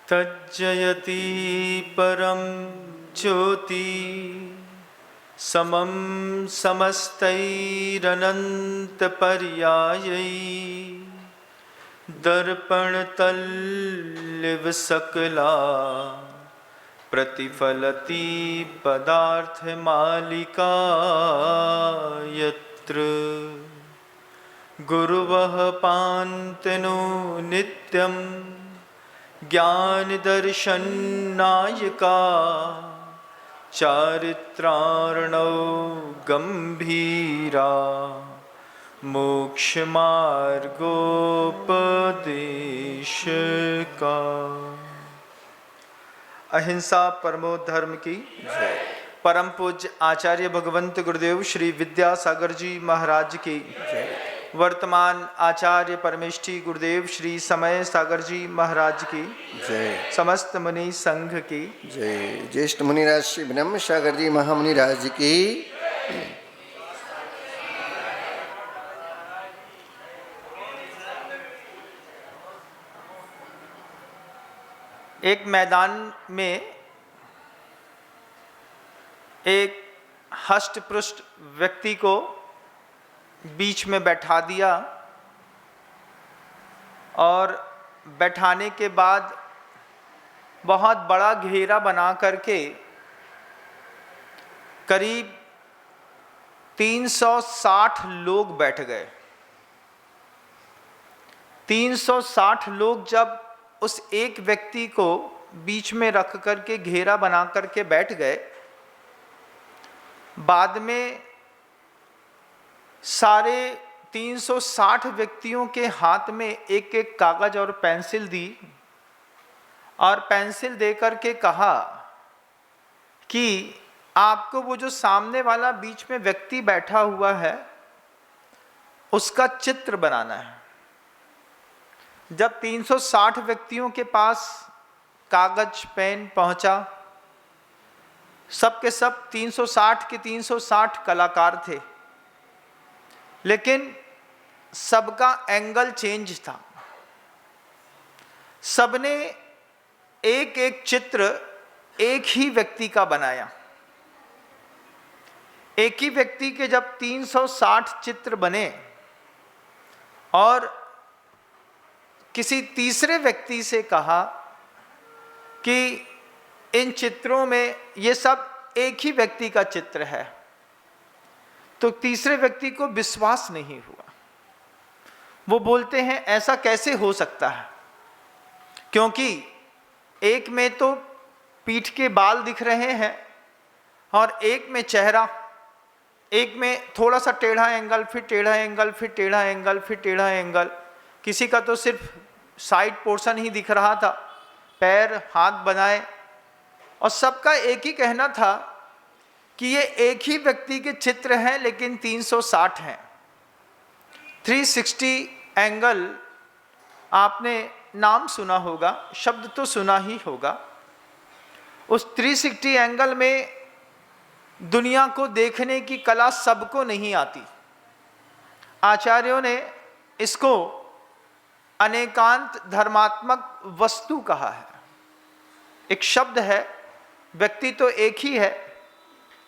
तज्जयति परम ज्योति समम समस्तैरनंत पर्यायै दर्पणतल्लिव सकला प्रतिफलति पदार्थमालिका यत्र गुरुवः पान्तनो नित्यं ज्ञानदर्शननायका चारित्रार्णौ गंभीरा मोक्षमार्गोपदेशका। अहिंसा परमो धर्म की जय। परम पूज्य आचार्य भगवंत गुरुदेव श्री विद्यासागर जी महाराज की जय। वर्तमान आचार्य परमेष्ठी गुरुदेव श्री समय सागर जी महाराज की जय। समस्त मुनि संघ की जय। ज्येष्ठ मुनिराज श्री ब्रह्म सागर जी महामुनिराज की। एक मैदान में एक हष्ट-पुष्ट व्यक्ति को बीच में बैठा दिया और बैठाने के बाद बहुत बड़ा घेरा बना करके करीब 360 लोग बैठ गए। 360 लोग जब उस एक व्यक्ति को बीच में रख करके घेरा बना करके बैठ गए, बाद में सारे 360 व्यक्तियों के हाथ में एक एक कागज और पेंसिल दी और पेंसिल दे करके कहा कि आपको वो जो सामने वाला बीच में व्यक्ति बैठा हुआ है उसका चित्र बनाना है। जब 360 व्यक्तियों के पास कागज पेन पहुंचा, सब के सब 360 के 360 कलाकार थे, लेकिन सबका एंगल चेंज था। सबने एक एक चित्र एक ही व्यक्ति का बनाया। एक ही व्यक्ति के जब 360 चित्र बने और किसी तीसरे व्यक्ति से कहा कि इन चित्रों में ये सब एक ही व्यक्ति का चित्र है, तो तीसरे व्यक्ति को विश्वास नहीं हुआ। वो बोलते हैं ऐसा कैसे हो सकता है, क्योंकि एक में तो पीठ के बाल दिख रहे हैं और एक में चेहरा, एक में थोड़ा सा टेढ़ा एंगल, फिर टेढ़ा एंगल, फिर टेढ़ा एंगल, फिर टेढ़ा एंगल। किसी का तो सिर्फ साइड पोर्शन ही दिख रहा था, पैर हाथ बनाए, और सबका एक ही कहना था कि ये एक ही व्यक्ति के चित्र हैं लेकिन 360 हैं। 360 एंगल आपने नाम सुना होगा, शब्द तो सुना ही होगा। उस 360 एंगल में दुनिया को देखने की कला सबको नहीं आती। आचार्यों ने इसको अनेकांत धर्मात्मक वस्तु कहा है। एक शब्द है, व्यक्ति तो एक ही है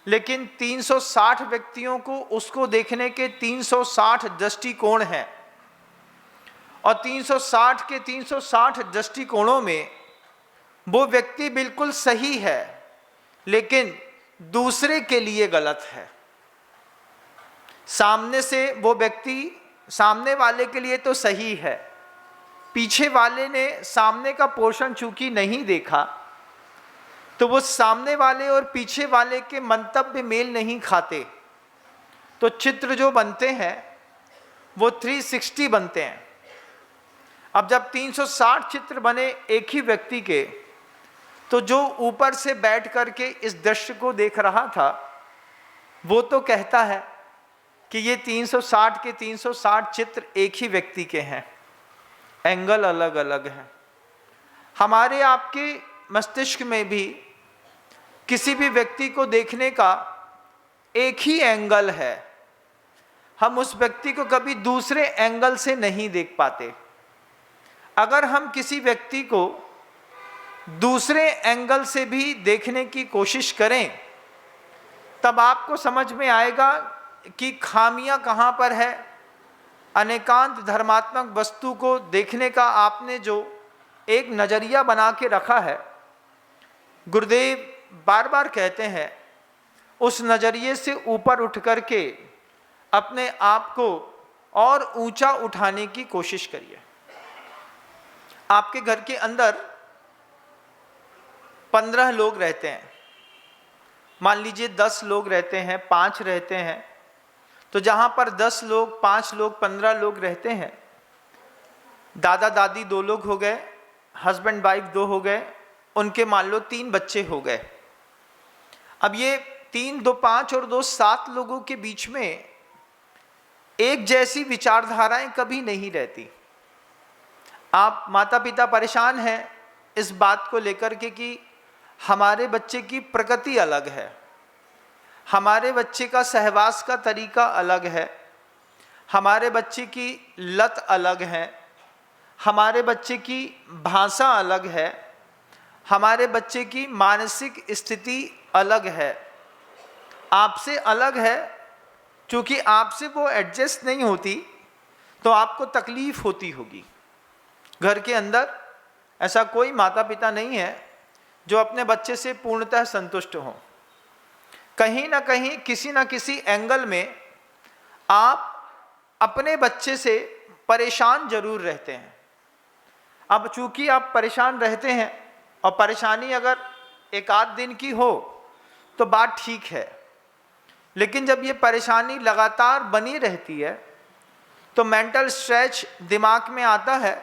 लेकिन 360 व्यक्तियों को उसको देखने के 360 दृष्टिकोण हैं, और 360 के 360 दृष्टिकोणों में वो व्यक्ति बिल्कुल सही है लेकिन दूसरे के लिए गलत है। सामने से वो व्यक्ति सामने वाले के लिए तो सही है, पीछे वाले ने सामने का पोर्शन चूंकि नहीं देखा तो वो सामने वाले और पीछे वाले के मंतव्य मेल नहीं खाते, तो चित्र जो बनते हैं वो 360 बनते हैं। अब जब 360 चित्र बने एक ही व्यक्ति के, तो जो ऊपर से बैठ करके इस दृश्य को देख रहा था वो तो कहता है कि ये 360 के 360 चित्र एक ही व्यक्ति के हैं, एंगल अलग अलग हैं। हमारे आपके मस्तिष्क में भी किसी भी व्यक्ति को देखने का एक ही एंगल है, हम उस व्यक्ति को कभी दूसरे एंगल से नहीं देख पाते। अगर हम किसी व्यक्ति को दूसरे एंगल से भी देखने की कोशिश करें, तब आपको समझ में आएगा कि खामियां कहाँ पर है। अनेकांत धर्मात्मक वस्तु को देखने का आपने जो एक नज़रिया बना के रखा है, गुरुदेव बार बार कहते हैं उस नज़रिए से ऊपर उठ करके अपने आप को और ऊंचा उठाने की कोशिश करिए। आपके घर के अंदर 15 लोग रहते हैं, मान लीजिए 10 लोग रहते हैं, 5 रहते हैं, तो जहाँ पर 10 लोग, 5 लोग, 15 लोग रहते हैं, दादा दादी 2 लोग हो गए, हस्बैंड वाइफ 2 हो गए, उनके मान लो 3 बच्चे हो गए। अब ये 3, 2, 5 और 2, 7 लोगों के बीच में एक जैसी विचारधाराएं कभी नहीं रहती। आप माता पिता परेशान हैं इस बात को लेकर के कि हमारे बच्चे की प्रकृति अलग है, हमारे बच्चे का सहवास का तरीका अलग है, हमारे बच्चे की लत अलग है, हमारे बच्चे की भाषा अलग है, हमारे बच्चे की मानसिक स्थिति अलग है, आपसे अलग है। क्योंकि आपसे वो एडजस्ट नहीं होती तो आपको तकलीफ होती होगी। घर के अंदर ऐसा कोई माता पिता नहीं है जो अपने बच्चे से पूर्णतः संतुष्ट हो। कहीं ना कहीं किसी ना किसी एंगल में आप अपने बच्चे से परेशान जरूर रहते हैं। अब चूंकि आप परेशान रहते हैं और परेशानी अगर एक आध दिन की हो तो बात ठीक है, लेकिन जब ये परेशानी लगातार बनी रहती है तो मेंटल स्ट्रेच दिमाग में आता है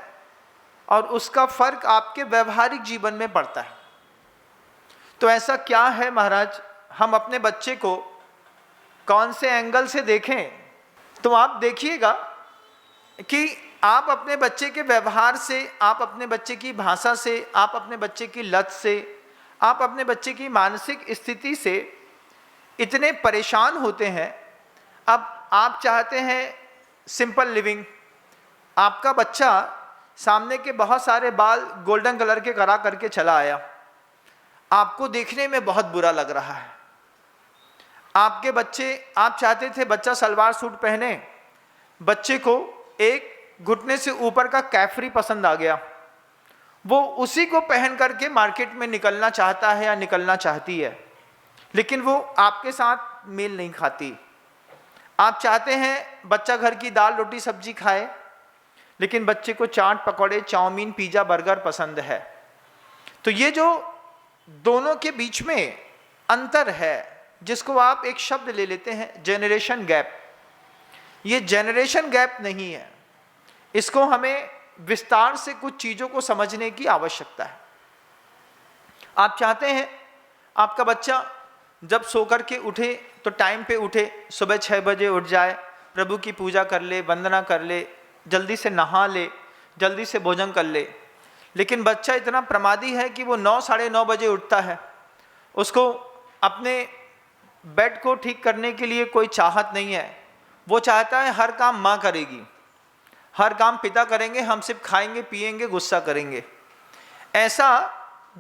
और उसका फर्क आपके व्यवहारिक जीवन में पड़ता है। तो ऐसा क्या है महाराज, हम अपने बच्चे को कौन से एंगल से देखें? तो आप देखिएगा कि आप अपने बच्चे के व्यवहार से, आप अपने बच्चे की भाषा से, आप अपने बच्चे की लत से, आप अपने बच्चे की मानसिक स्थिति से इतने परेशान होते हैं। अब आप चाहते हैं सिंपल लिविंग, आपका बच्चा सामने के बहुत सारे बाल गोल्डन कलर के करा करके चला आया, आपको देखने में बहुत बुरा लग रहा है। आपके बच्चे, आप चाहते थे बच्चा सलवार सूट पहने, बच्चे को एक घुटने से ऊपर का कैफरी पसंद आ गया, वो उसी को पहन करके मार्केट में निकलना चाहता है या निकलना चाहती है, लेकिन वो आपके साथ मेल नहीं खाती। आप चाहते हैं बच्चा घर की दाल रोटी सब्जी खाए, लेकिन बच्चे को चाट पकौड़े चाउमीन पिज़्ज़ा बर्गर पसंद है। तो ये जो दोनों के बीच में अंतर है, जिसको आप एक शब्द ले लेते हैं जेनरेशन गैप, ये जेनरेशन गैप नहीं है, इसको हमें विस्तार से कुछ चीज़ों को समझने की आवश्यकता है। आप चाहते हैं आपका बच्चा जब सो कर के उठे तो टाइम पे उठे, सुबह 6 बजे उठ जाए, प्रभु की पूजा कर ले, वंदना कर ले, जल्दी से नहा ले, जल्दी से भोजन कर ले। लेकिन बच्चा इतना प्रमादी है कि वो 9, साढ़े 9 बजे उठता है, उसको अपने बेड को ठीक करने के लिए कोई चाहत नहीं है। वो चाहता है हर काम माँ करेगी, हर काम पिता करेंगे, हम सिर्फ खाएंगे पिएंगे गुस्सा करेंगे। ऐसा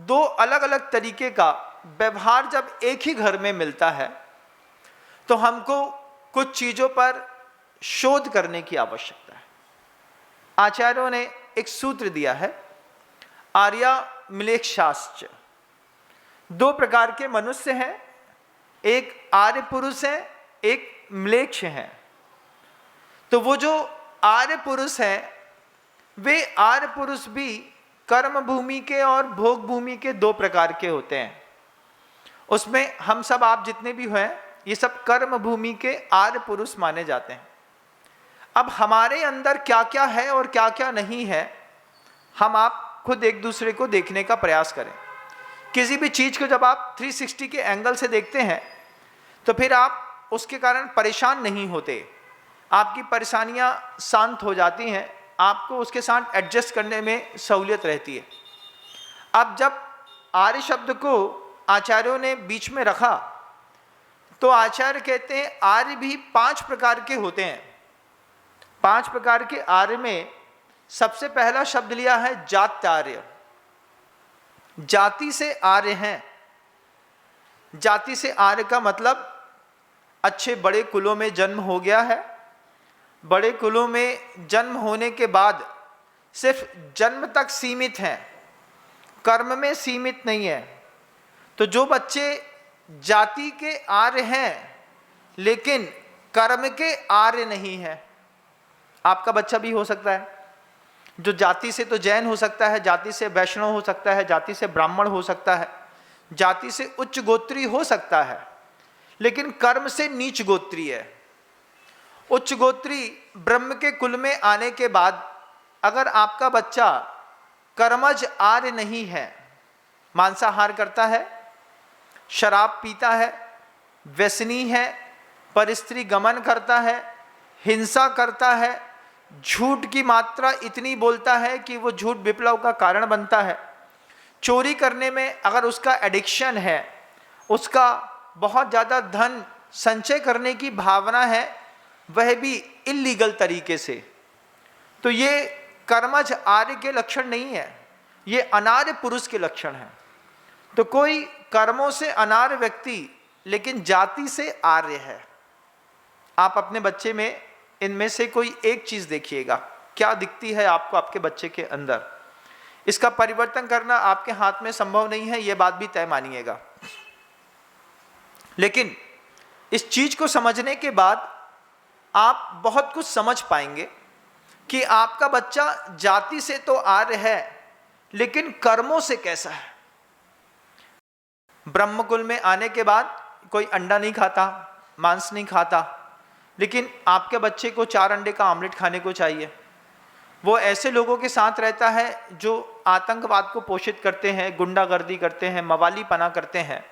2 अलग अलग तरीके का व्यवहार जब एक ही घर में मिलता है तो हमको कुछ चीज़ों पर शोध करने की आवश्यकता है। आचार्यों ने एक सूत्र दिया है, आर्या म्लेच्छाश्च। 2 प्रकार के मनुष्य हैं, एक आर्य पुरुष है, एक म्लेच्छ है। तो वो जो आर्य पुरुष हैं, वे आर्य पुरुष भी कर्म भूमि के और भोग भूमि के 2 प्रकार के होते हैं। उसमें हम सब, आप जितने भी हैं, ये सब कर्म भूमि के आर्य पुरुष माने जाते हैं। अब हमारे अंदर क्या क्या है और क्या क्या नहीं है, हम आप खुद एक दूसरे को देखने का प्रयास करें। किसी भी चीज़ को जब आप 360 के एंगल से देखते हैं तो फिर आप उसके कारण परेशान नहीं होते, आपकी परेशानियां शांत हो जाती हैं, आपको उसके साथ एडजस्ट करने में सहूलियत रहती है। अब जब आर्य शब्द को आचार्यों ने बीच में रखा तो आचार्य कहते हैं आर्य भी 5 प्रकार के होते हैं। 5 प्रकार के आर्य में सबसे पहला शब्द लिया है जात्यार्य। जाति से आर्य हैं। जाति से आर्य का मतलब अच्छे बड़े कुलों में जन्म हो गया है। बड़े कुलों में जन्म होने के बाद सिर्फ जन्म तक सीमित हैं, कर्म में सीमित नहीं है। तो जो बच्चे जाति के आर्य हैं लेकिन कर्म के आर्य नहीं है, आपका बच्चा भी हो सकता है। जो जाति से तो जैन हो सकता है, जाति से वैष्णव हो सकता है, जाति से ब्राह्मण हो सकता है, जाति से उच्च गोत्री हो सकता है, लेकिन कर्म से नीच गोत्री है। उच्च गोत्री ब्रह्म के कुल में आने के बाद अगर आपका बच्चा कर्मज आर्य नहीं है, मांसाहार करता है, शराब पीता है, व्यसनी है, परस्त्री गमन करता है, हिंसा करता है, झूठ की मात्रा इतनी बोलता है कि वो झूठ विप्लव का कारण बनता है, चोरी करने में अगर उसका एडिक्शन है, उसका बहुत ज़्यादा धन संचय करने की भावना है, वह भी इल्लीगल तरीके से, तो ये कर्मज आर्य के लक्षण नहीं है, ये अनार्य पुरुष के लक्षण हैं। तो कोई कर्मों से अनार्य व्यक्ति लेकिन जाति से आर्य है। आप अपने बच्चे में इनमें से कोई एक चीज देखिएगा, क्या दिखती है आपको आपके बच्चे के अंदर। इसका परिवर्तन करना आपके हाथ में संभव नहीं है, यह बात भी तय मानिएगा। लेकिन इस चीज को समझने के बाद आप बहुत कुछ समझ पाएंगे कि आपका बच्चा जाति से तो आर्य है लेकिन कर्मों से कैसा है। ब्रह्मकुल में आने के बाद कोई अंडा नहीं खाता, मांस नहीं खाता, लेकिन आपके बच्चे को 4 अंडे का आमलेट खाने को चाहिए। वो ऐसे लोगों के साथ रहता है जो आतंकवाद को पोषित करते हैं, गुंडागर्दी करते हैं, मवालीपना करते हैं,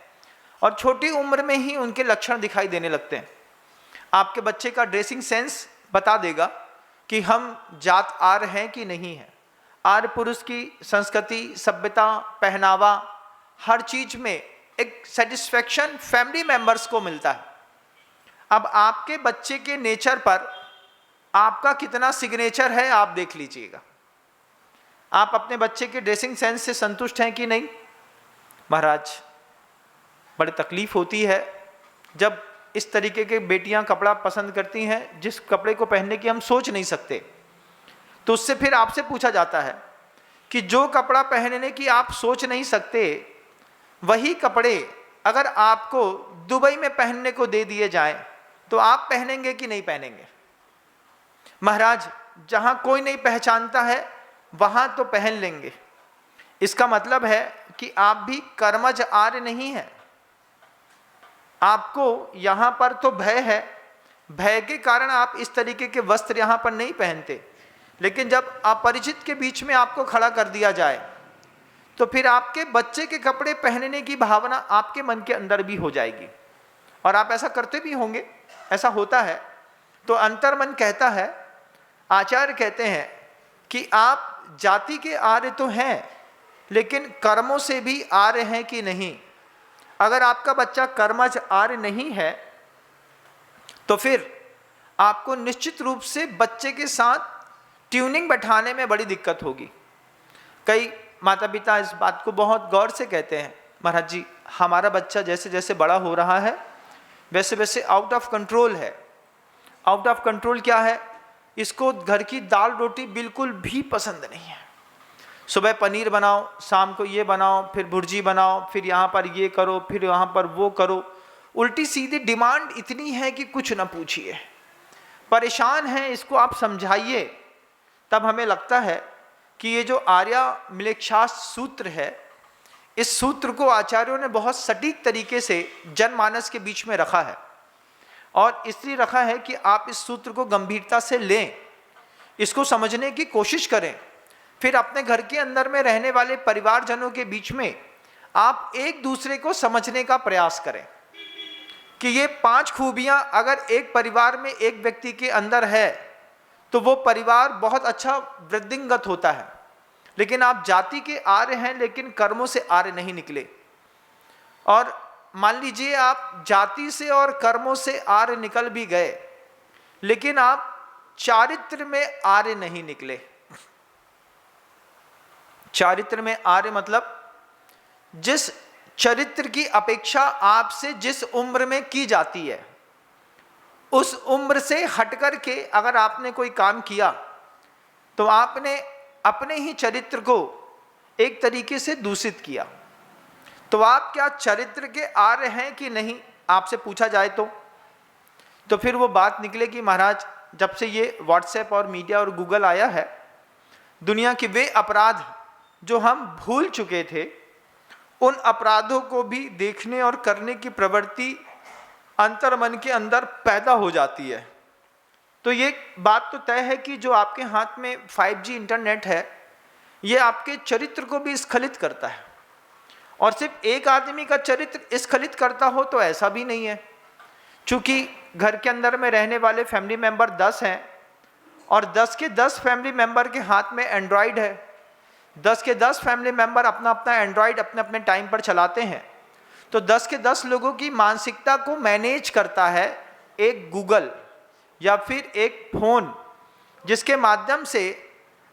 और छोटी उम्र में ही उनके लक्षण दिखाई देने लगते हैं। आपके बच्चे का ड्रेसिंग सेंस बता देगा कि हम जात आर्य हैं कि नहीं है। आर्य पुरुष की संस्कृति, सभ्यता, पहनावा, हर चीज में एक सेटिस्फैक्शन फैमिली मेंबर्स को मिलता है। अब आपके बच्चे के नेचर पर आपका कितना सिग्नेचर है आप देख लीजिएगा। आप अपने बच्चे के ड्रेसिंग सेंस से संतुष्ट हैं कि नहीं? महाराज, बड़ी तकलीफ होती है जब इस तरीके के बेटियां कपड़ा पसंद करती हैं जिस कपड़े को पहनने की हम सोच नहीं सकते। तो उससे फिर आपसे पूछा जाता है कि जो कपड़ा पहनने की आप सोच नहीं सकते, वही कपड़े अगर आपको दुबई में पहनने को दे दिए जाएं तो आप पहनेंगे कि नहीं पहनेंगे? महाराज, जहां कोई नहीं पहचानता है वहां तो पहन लेंगे। इसका मतलब है कि आप भी कर्मज आर्य नहीं है। आपको यहां पर तो भय है, भय के कारण आप इस तरीके के वस्त्र यहां पर नहीं पहनते, लेकिन जब अपरिचित के बीच में आपको खड़ा कर दिया जाए तो फिर आपके बच्चे के कपड़े पहनने की भावना आपके मन के अंदर भी हो जाएगी, और आप ऐसा करते भी होंगे। ऐसा होता है तो अंतर्मन कहता है, आचार्य कहते हैं कि आप जाति के आर्य तो हैं लेकिन कर्मों से भी आर्य हैं कि नहीं। अगर आपका बच्चा कर्मज आर्य नहीं है तो फिर आपको निश्चित रूप से बच्चे के साथ ट्यूनिंग बैठाने में बड़ी दिक्कत होगी। कई माता पिता इस बात को बहुत गौर से कहते हैं, महाराज जी, हमारा बच्चा जैसे जैसे बड़ा हो रहा है वैसे वैसे आउट ऑफ कंट्रोल है। आउट ऑफ कंट्रोल क्या है? इसको घर की दाल रोटी बिल्कुल भी पसंद नहीं है। सुबह पनीर बनाओ, शाम को ये बनाओ, फिर भुर्जी बनाओ, फिर यहाँ पर ये करो, फिर यहाँ पर वो करो। उल्टी सीधी डिमांड इतनी है कि कुछ न पूछिए। परेशान है, इसको आप समझाइए। तब हमें लगता है कि ये जो आर्या मिलेक्षास सूत्र है, इस सूत्र को आचार्यों ने बहुत सटीक तरीके से जनमानस के बीच में रखा है, और इसलिए रखा है कि आप इस सूत्र को गंभीरता से लें, इसको समझने की कोशिश करें। फिर अपने घर के अंदर में रहने वाले परिवारजनों के बीच में आप एक दूसरे को समझने का प्रयास करें कि ये 5 खूबियां अगर एक परिवार में एक व्यक्ति के अंदर है तो वो परिवार बहुत अच्छा वृद्धिंगत होता है। लेकिन आप जाति के आर्य हैं लेकिन कर्मों से आर्य नहीं निकले, और मान लीजिए आप जाति से और कर्मों से आर्य निकल भी गए लेकिन आप चारित्र में आर्य नहीं निकले। चारित्र में आर्य मतलब जिस चरित्र की अपेक्षा आपसे जिस उम्र में की जाती है, उस उम्र से हटकर के अगर आपने कोई काम किया तो आपने अपने ही चरित्र को एक तरीके से दूषित किया। तो आप क्या चरित्र के आर्य हैं कि नहीं, आपसे पूछा जाए तो फिर वो बात निकले कि महाराज, जब से ये व्हाट्सएप और मीडिया और गूगल आया है, दुनिया के वे अपराध जो हम भूल चुके थे, उन अपराधों को भी देखने और करने की प्रवृत्ति अंतर्मन के अंदर पैदा हो जाती है। तो ये बात तो तय है कि जो आपके हाथ में 5G इंटरनेट है, ये आपके चरित्र को भी स्खलित करता है। और सिर्फ एक आदमी का चरित्र स्खलित करता हो तो ऐसा भी नहीं है, क्योंकि घर के अंदर में रहने वाले फैमिली मेंबर 10 हैं और 10 के 10 फैमिली मेंबर के हाथ में एंड्रॉयड है। 10 के 10 फैमिली मेंबर अपना अपना एंड्रॉयड अपने अपने टाइम पर चलाते हैं। तो 10 के 10 लोगों की मानसिकता को मैनेज करता है एक गूगल या फिर एक फोन, जिसके माध्यम से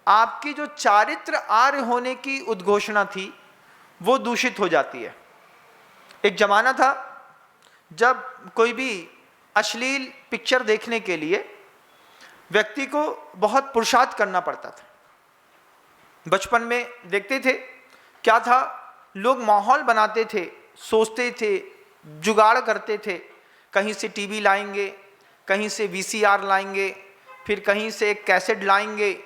आपकी जो चारित्र आर्य होने की उद्घोषणा थी वो दूषित हो जाती है। एक जमाना था जब कोई भी अश्लील पिक्चर देखने के लिए व्यक्ति को बहुत पुरुषार्थ करना पड़ता था। बचपन में देखते थे क्या था, लोग माहौल बनाते थे, सोचते थे, जुगाड़ करते थे, कहीं से टीवी लाएंगे, कहीं से VCR लाएंगे, फिर कहीं से एक कैसेट लाएंगे,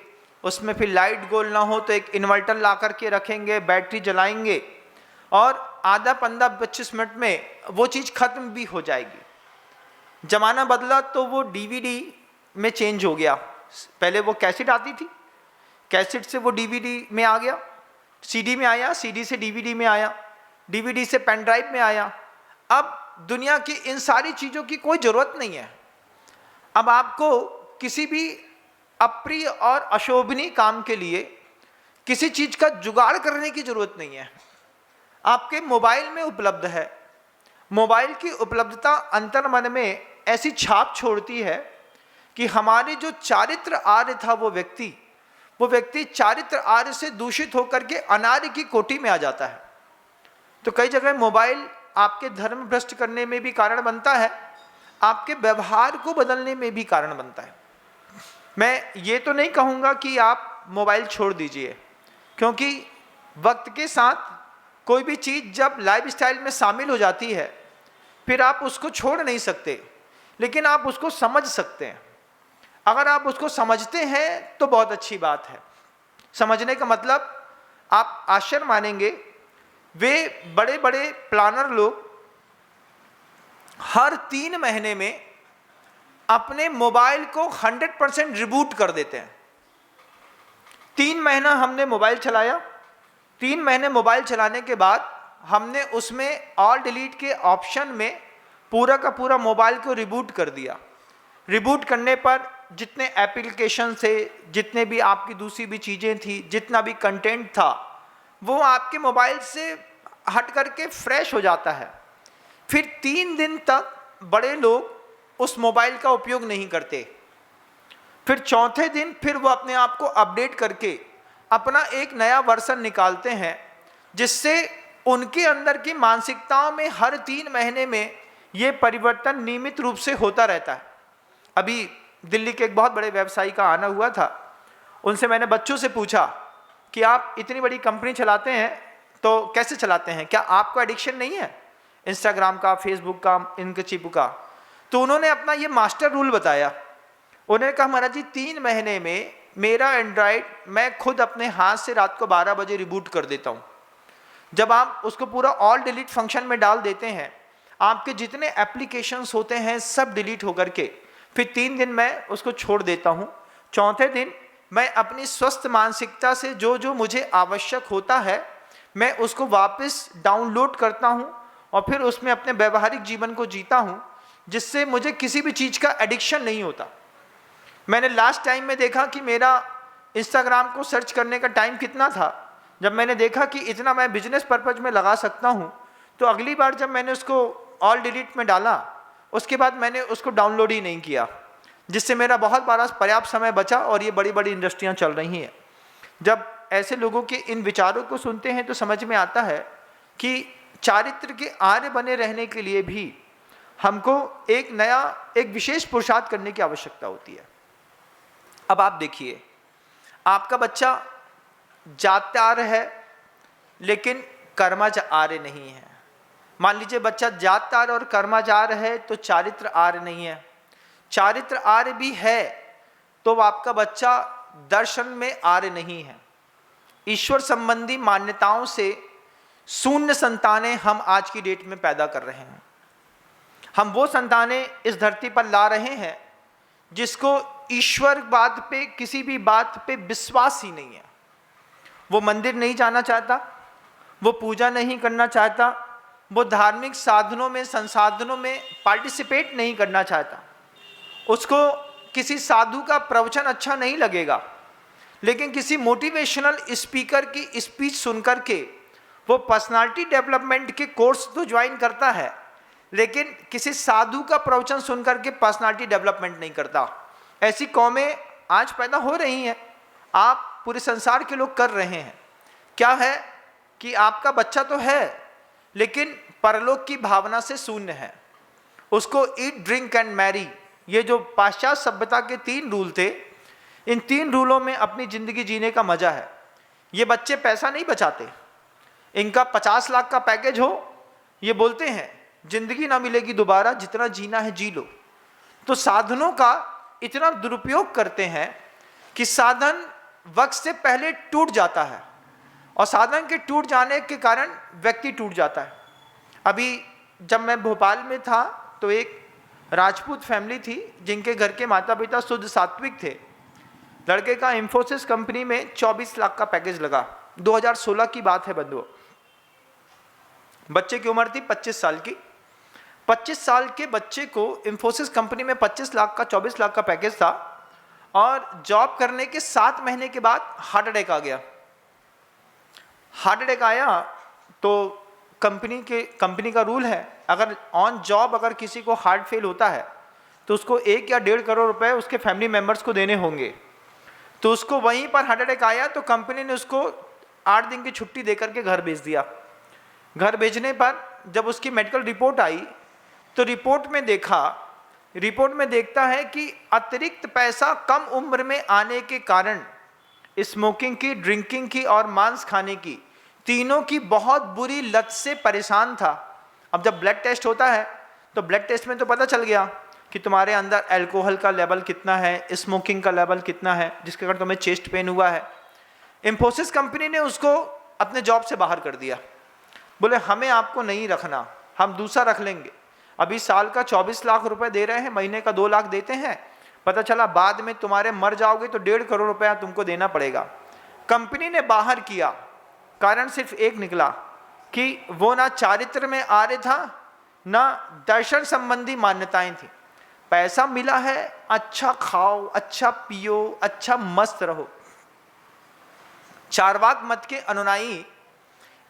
उसमें फिर लाइट गोल ना हो तो एक इन्वर्टर ला करके रखेंगे, बैटरी जलाएंगे और आधा 15-25 मिनट में वो चीज़ खत्म भी हो जाएगी। जमाना बदला तो वो DVD में चेंज हो गया। पहले वो कैसेट आती थी, कैसेट से वो DVD में आ गया, CD में आया, CD से DVD में आया, DVD से पेन ड्राइव में आया। अब दुनिया की इन सारी चीज़ों की कोई ज़रूरत नहीं है। अब आपको किसी भी अप्रिय और अशोभनीय काम के लिए किसी चीज़ का जुगाड़ करने की ज़रूरत नहीं है, आपके मोबाइल में उपलब्ध है। मोबाइल की उपलब्धता अंतर्मन में ऐसी छाप छोड़ती है कि हमारे जो चारित्र आर्य था वो व्यक्ति चारित्र आर्य से दूषित होकर के अनार्य की कोटि में आ जाता है। तो कई जगह मोबाइल आपके धर्म भ्रष्ट करने में भी कारण बनता है, आपके व्यवहार को बदलने में भी कारण बनता है। मैं ये तो नहीं कहूँगा कि आप मोबाइल छोड़ दीजिए, क्योंकि वक्त के साथ कोई भी चीज़ जब लाइफस्टाइल में शामिल हो जाती है फिर आप उसको छोड़ नहीं सकते, लेकिन आप उसको समझ सकते हैं। अगर आप उसको समझते हैं तो बहुत अच्छी बात है। समझने का मतलब, आप आश्चर्य मानेंगे, वे बड़े बड़े प्लानर लोग हर 3 महीने में अपने मोबाइल को 100% रिबूट कर देते हैं। 3 महीना हमने मोबाइल चलाया, 3 महीने मोबाइल चलाने के बाद हमने उसमें ऑल डिलीट के ऑप्शन में पूरा का पूरा मोबाइल को रिबूट कर दिया। रिबूट करने पर जितने एप्लीकेशन थे, जितने भी आपकी दूसरी भी चीज़ें थी, जितना भी कंटेंट था, वो आपके मोबाइल से हट करके फ्रेश हो जाता है। फिर 3 दिन तक बड़े लोग उस मोबाइल का उपयोग नहीं करते। फिर चौथे दिन फिर वो अपने आप को अपडेट करके अपना एक नया वर्जन निकालते हैं, जिससे उनके अंदर की मानसिकताओं में हर 3 महीने में ये परिवर्तन नियमित रूप से होता रहता है। अभी दिल्ली के एक बहुत बड़े व्यवसायी का आना हुआ था, उनसे मैंने बच्चों से पूछा कि आप इतनी बड़ी कंपनी चलाते हैं तो कैसे चलाते हैं, क्या आपको एडिक्शन नहीं है इंस्टाग्राम का, फेसबुक का, इनके चिप का? तो उन्होंने अपना ये मास्टर रूल बताया। उन्होंने कहा, महाराज जी 3 महीने में मेरा एंड्रॉयड मैं खुद अपने हाथ से रात को 12 बजे रिबूट कर देता हूँ। जब आप उसको पूरा ऑल डिलीट फंक्शन में डाल देते हैं, आपके जितने एप्लीकेशंस होते हैं सब डिलीट होकर के फिर 3 दिन मैं उसको छोड़ देता हूँ। चौथे दिन मैं अपनी स्वस्थ मानसिकता से जो जो मुझे आवश्यक होता है मैं उसको वापस डाउनलोड करता हूँ और फिर उसमें अपने व्यवहारिक जीवन को जीता हूँ, जिससे मुझे किसी भी चीज़ का एडिक्शन नहीं होता। मैंने लास्ट टाइम में देखा कि मेरा इंस्टाग्राम को सर्च करने का टाइम कितना था। जब मैंने देखा कि इतना मैं बिजनेस पर्पज में लगा सकता हूँ, तो अगली बार जब मैंने उसको ऑल डिलीट में डाला, उसके बाद मैंने उसको डाउनलोड ही नहीं किया, जिससे मेरा बहुत बड़ा पर्याप्त समय बचा और ये बड़ी बड़ी इंडस्ट्रियाँ चल रही हैं। जब ऐसे लोगों के इन विचारों को सुनते हैं तो समझ में आता है कि चारित्र के आर्य बने रहने के लिए भी हमको एक विशेष पुरुषार्थ करने की आवश्यकता होती है। अब आप देखिए, आपका बच्चा जात आर्य है लेकिन कर्मज आर्य नहीं है। मान लीजिए बच्चा जात आर्य और कर्मज आर्य है तो चारित्र आर्य नहीं है। चारित्र आर्य भी है तो आपका बच्चा दर्शन में आर्य नहीं है। ईश्वर संबंधी मान्यताओं से शून्य संतानें हम आज की डेट में पैदा कर रहे हैं। हम वो संतानें इस धरती पर ला रहे हैं जिसको ईश्वर बात पे, किसी भी बात पे विश्वास ही नहीं है। वो मंदिर नहीं जाना चाहता, वो पूजा नहीं करना चाहता, वो धार्मिक साधनों में, संसाधनों में पार्टिसिपेट नहीं करना चाहता। उसको किसी साधु का प्रवचन अच्छा नहीं लगेगा, लेकिन किसी मोटिवेशनल स्पीकर की स्पीच सुनकर के वो पर्सनालिटी डेवलपमेंट के कोर्स तो ज्वाइन करता है, लेकिन किसी साधु का प्रवचन सुनकर के पर्सनालिटी डेवलपमेंट नहीं करता। ऐसी कौमें आज पैदा हो रही हैं, आप पूरे संसार के लोग कर रहे हैं। क्या है कि आपका बच्चा तो है लेकिन परलोक की भावना से शून्य है। उसको ईट, ड्रिंक एंड मैरी, ये जो पाश्चात्य सभ्यता के 3 रूल थे, इन 3 रूलों में अपनी जिंदगी जीने का मजा है। ये बच्चे पैसा नहीं बचाते। इनका 50 लाख का पैकेज हो, ये बोलते हैं जिंदगी ना मिलेगी दोबारा, जितना जीना है जी लो। तो साधनों का इतना दुरुपयोग करते हैं कि साधन वक्त से पहले टूट जाता है और साधन के टूट जाने के कारण व्यक्ति टूट जाता है। अभी जब मैं भोपाल में था तो एक राजपूत फैमिली थी जिनके घर के माता पिता शुद्ध सात्विक थे। लड़के का इंफोसिस कंपनी में 24 लाख का पैकेज लगा। 2016 की बात है बंधुओं। बच्चे की उम्र थी 25 साल की। 25 साल के बच्चे को इंफोसिस कंपनी में 25 लाख का 24 लाख का पैकेज था और जॉब करने के 7 महीने के बाद हार्ट अटैक आ गया। हार्ट अटैक आया तो कंपनी का रूल है, अगर ऑन जॉब अगर किसी को हार्ट फेल होता है तो उसको 1 या 1.5 करोड़ रुपए उसके फैमिली मेंबर्स को देने होंगे। तो उसको वहीं पर हार्ट अटैक आया तो कंपनी ने उसको 8 दिन की छुट्टी देकर के घर भेज दिया। घर भेजने पर जब उसकी मेडिकल रिपोर्ट आई तो रिपोर्ट में देखता है कि अतिरिक्त पैसा कम उम्र में आने के कारण स्मोकिंग की, ड्रिंकिंग की और मांस खाने की, तीनों की बहुत बुरी लत से परेशान था। अब जब ब्लड टेस्ट होता है तो ब्लड टेस्ट में तो पता चल गया कि तुम्हारे अंदर अल्कोहल का लेवल कितना है, स्मोकिंग का लेवल कितना है, जिसके कारण तुम्हें चेस्ट पेन हुआ है। इंफोसिस कंपनी ने उसको अपने जॉब से बाहर कर दिया। बोले हमें आपको नहीं रखना, हम दूसरा रख लेंगे। अभी साल का 24 लाख रुपए दे रहे हैं, महीने का 2 लाख देते हैं। पता चला बाद में तुम्हारे मर जाओगे तो 1.5 करोड़ रुपया तुमको देना पड़ेगा। कंपनी ने बाहर किया, कारण सिर्फ एक निकला कि वो ना चारित्र में आर्य था, ना दर्शन संबंधी मान्यताएं थी। पैसा मिला है, अच्छा खाओ, अच्छा पियो, अच्छा मस्त रहो। चारवाक मत के अनुयायी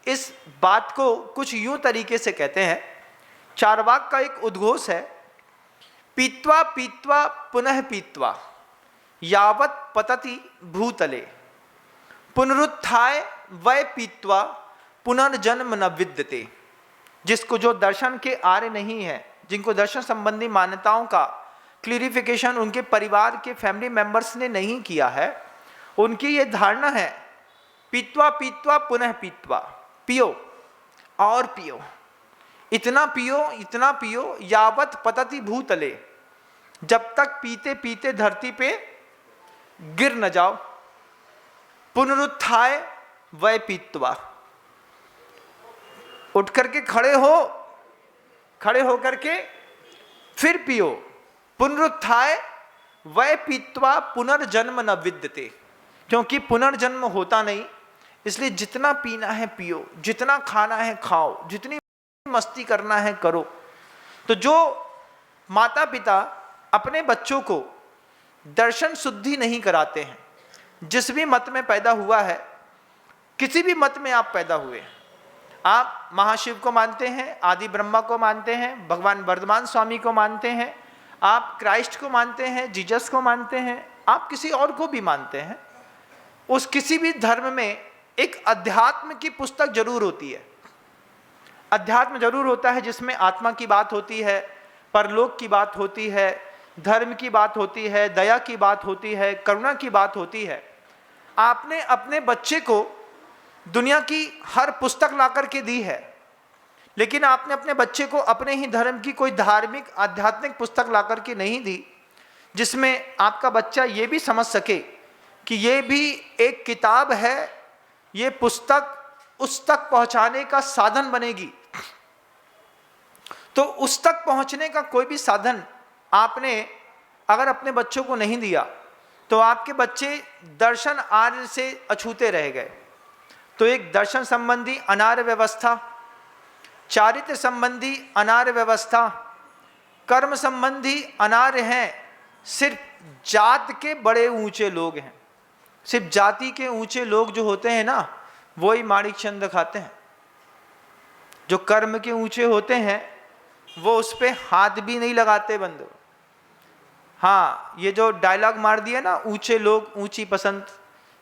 इस बात को कुछ यूं तरीके से कहते हैं। चारवाक का एक उद्घोष है, पीत्वा पीत्वा पुनः पीत्वा यावत पतति भूतले, पुनरुत्थाय वै पीत्वा पुनर्जन्म न विद्यते। जिसको जो दर्शन के आर्य नहीं है, जिनको दर्शन संबंधी मान्यताओं का क्लियरिफिकेशन उनके परिवार के फैमिली मेंबर्स ने नहीं किया है, उनकी ये धारणा है पीत्वा पीत्वा पुनः पीत्वा, पियो और पियो, इतना पियो यावत पतति भूतले, जब तक पीते पीते धरती पे गिर न जाओ। पुनरुत्थाय वै पीत्वा, उठ करके खड़े हो करके फिर पियो। पुनरुत्थाय वै पीत्वा पुनर्जन्म न विद्यते, क्योंकि पुनर्जन्म होता नहीं, इसलिए जितना पीना है पियो, जितना खाना है खाओ, जितनी मस्ती करना है करो। तो जो माता पिता अपने बच्चों को दर्शन शुद्धि नहीं कराते हैं, जिस भी मत में पैदा हुआ है, किसी भी मत में आप पैदा हुए, आप महाशिव को मानते हैं, आदि ब्रह्मा को मानते हैं, भगवान वर्धमान स्वामी को मानते हैं, आप क्राइस्ट को मानते हैं, जीसस को मानते हैं, आप किसी और को भी मानते हैं, उस किसी भी धर्म में एक अध्यात्म की पुस्तक जरूर होती है। अध्यात्म जरूर होता है जिसमें आत्मा की बात होती है, परलोक की बात होती है, धर्म की बात होती है, दया की बात होती है, करुणा की बात होती है। आपने अपने बच्चे को दुनिया की हर पुस्तक ला करके दी है, लेकिन आपने अपने बच्चे को अपने ही धर्म की कोई धार्मिक आध्यात्मिक पुस्तक ला करके नहीं दी, जिसमें आपका बच्चा ये भी समझ सके कि ये भी एक किताब है, ये पुस्तक उस तक पहुंचाने का साधन बनेगी। तो उस तक पहुंचने का कोई भी साधन आपने अगर अपने बच्चों को नहीं दिया तो आपके बच्चे दर्शन आर्य से अछूते रह गए। तो एक दर्शन संबंधी अनार्य व्यवस्था, चारित्र संबंधी अनार्य व्यवस्था, कर्म संबंधी अनार्य हैं। सिर्फ जात के बड़े ऊंचे लोग हैं, सिर्फ जाति के ऊंचे लोग जो होते हैं ना, वही माणिक चंद खाते हैं। जो कर्म के ऊंचे होते हैं वो उस पर हाथ भी नहीं लगाते बंदो। हाँ, ये जो डायलॉग मार दिया ना, ऊंचे लोग ऊंची पसंद,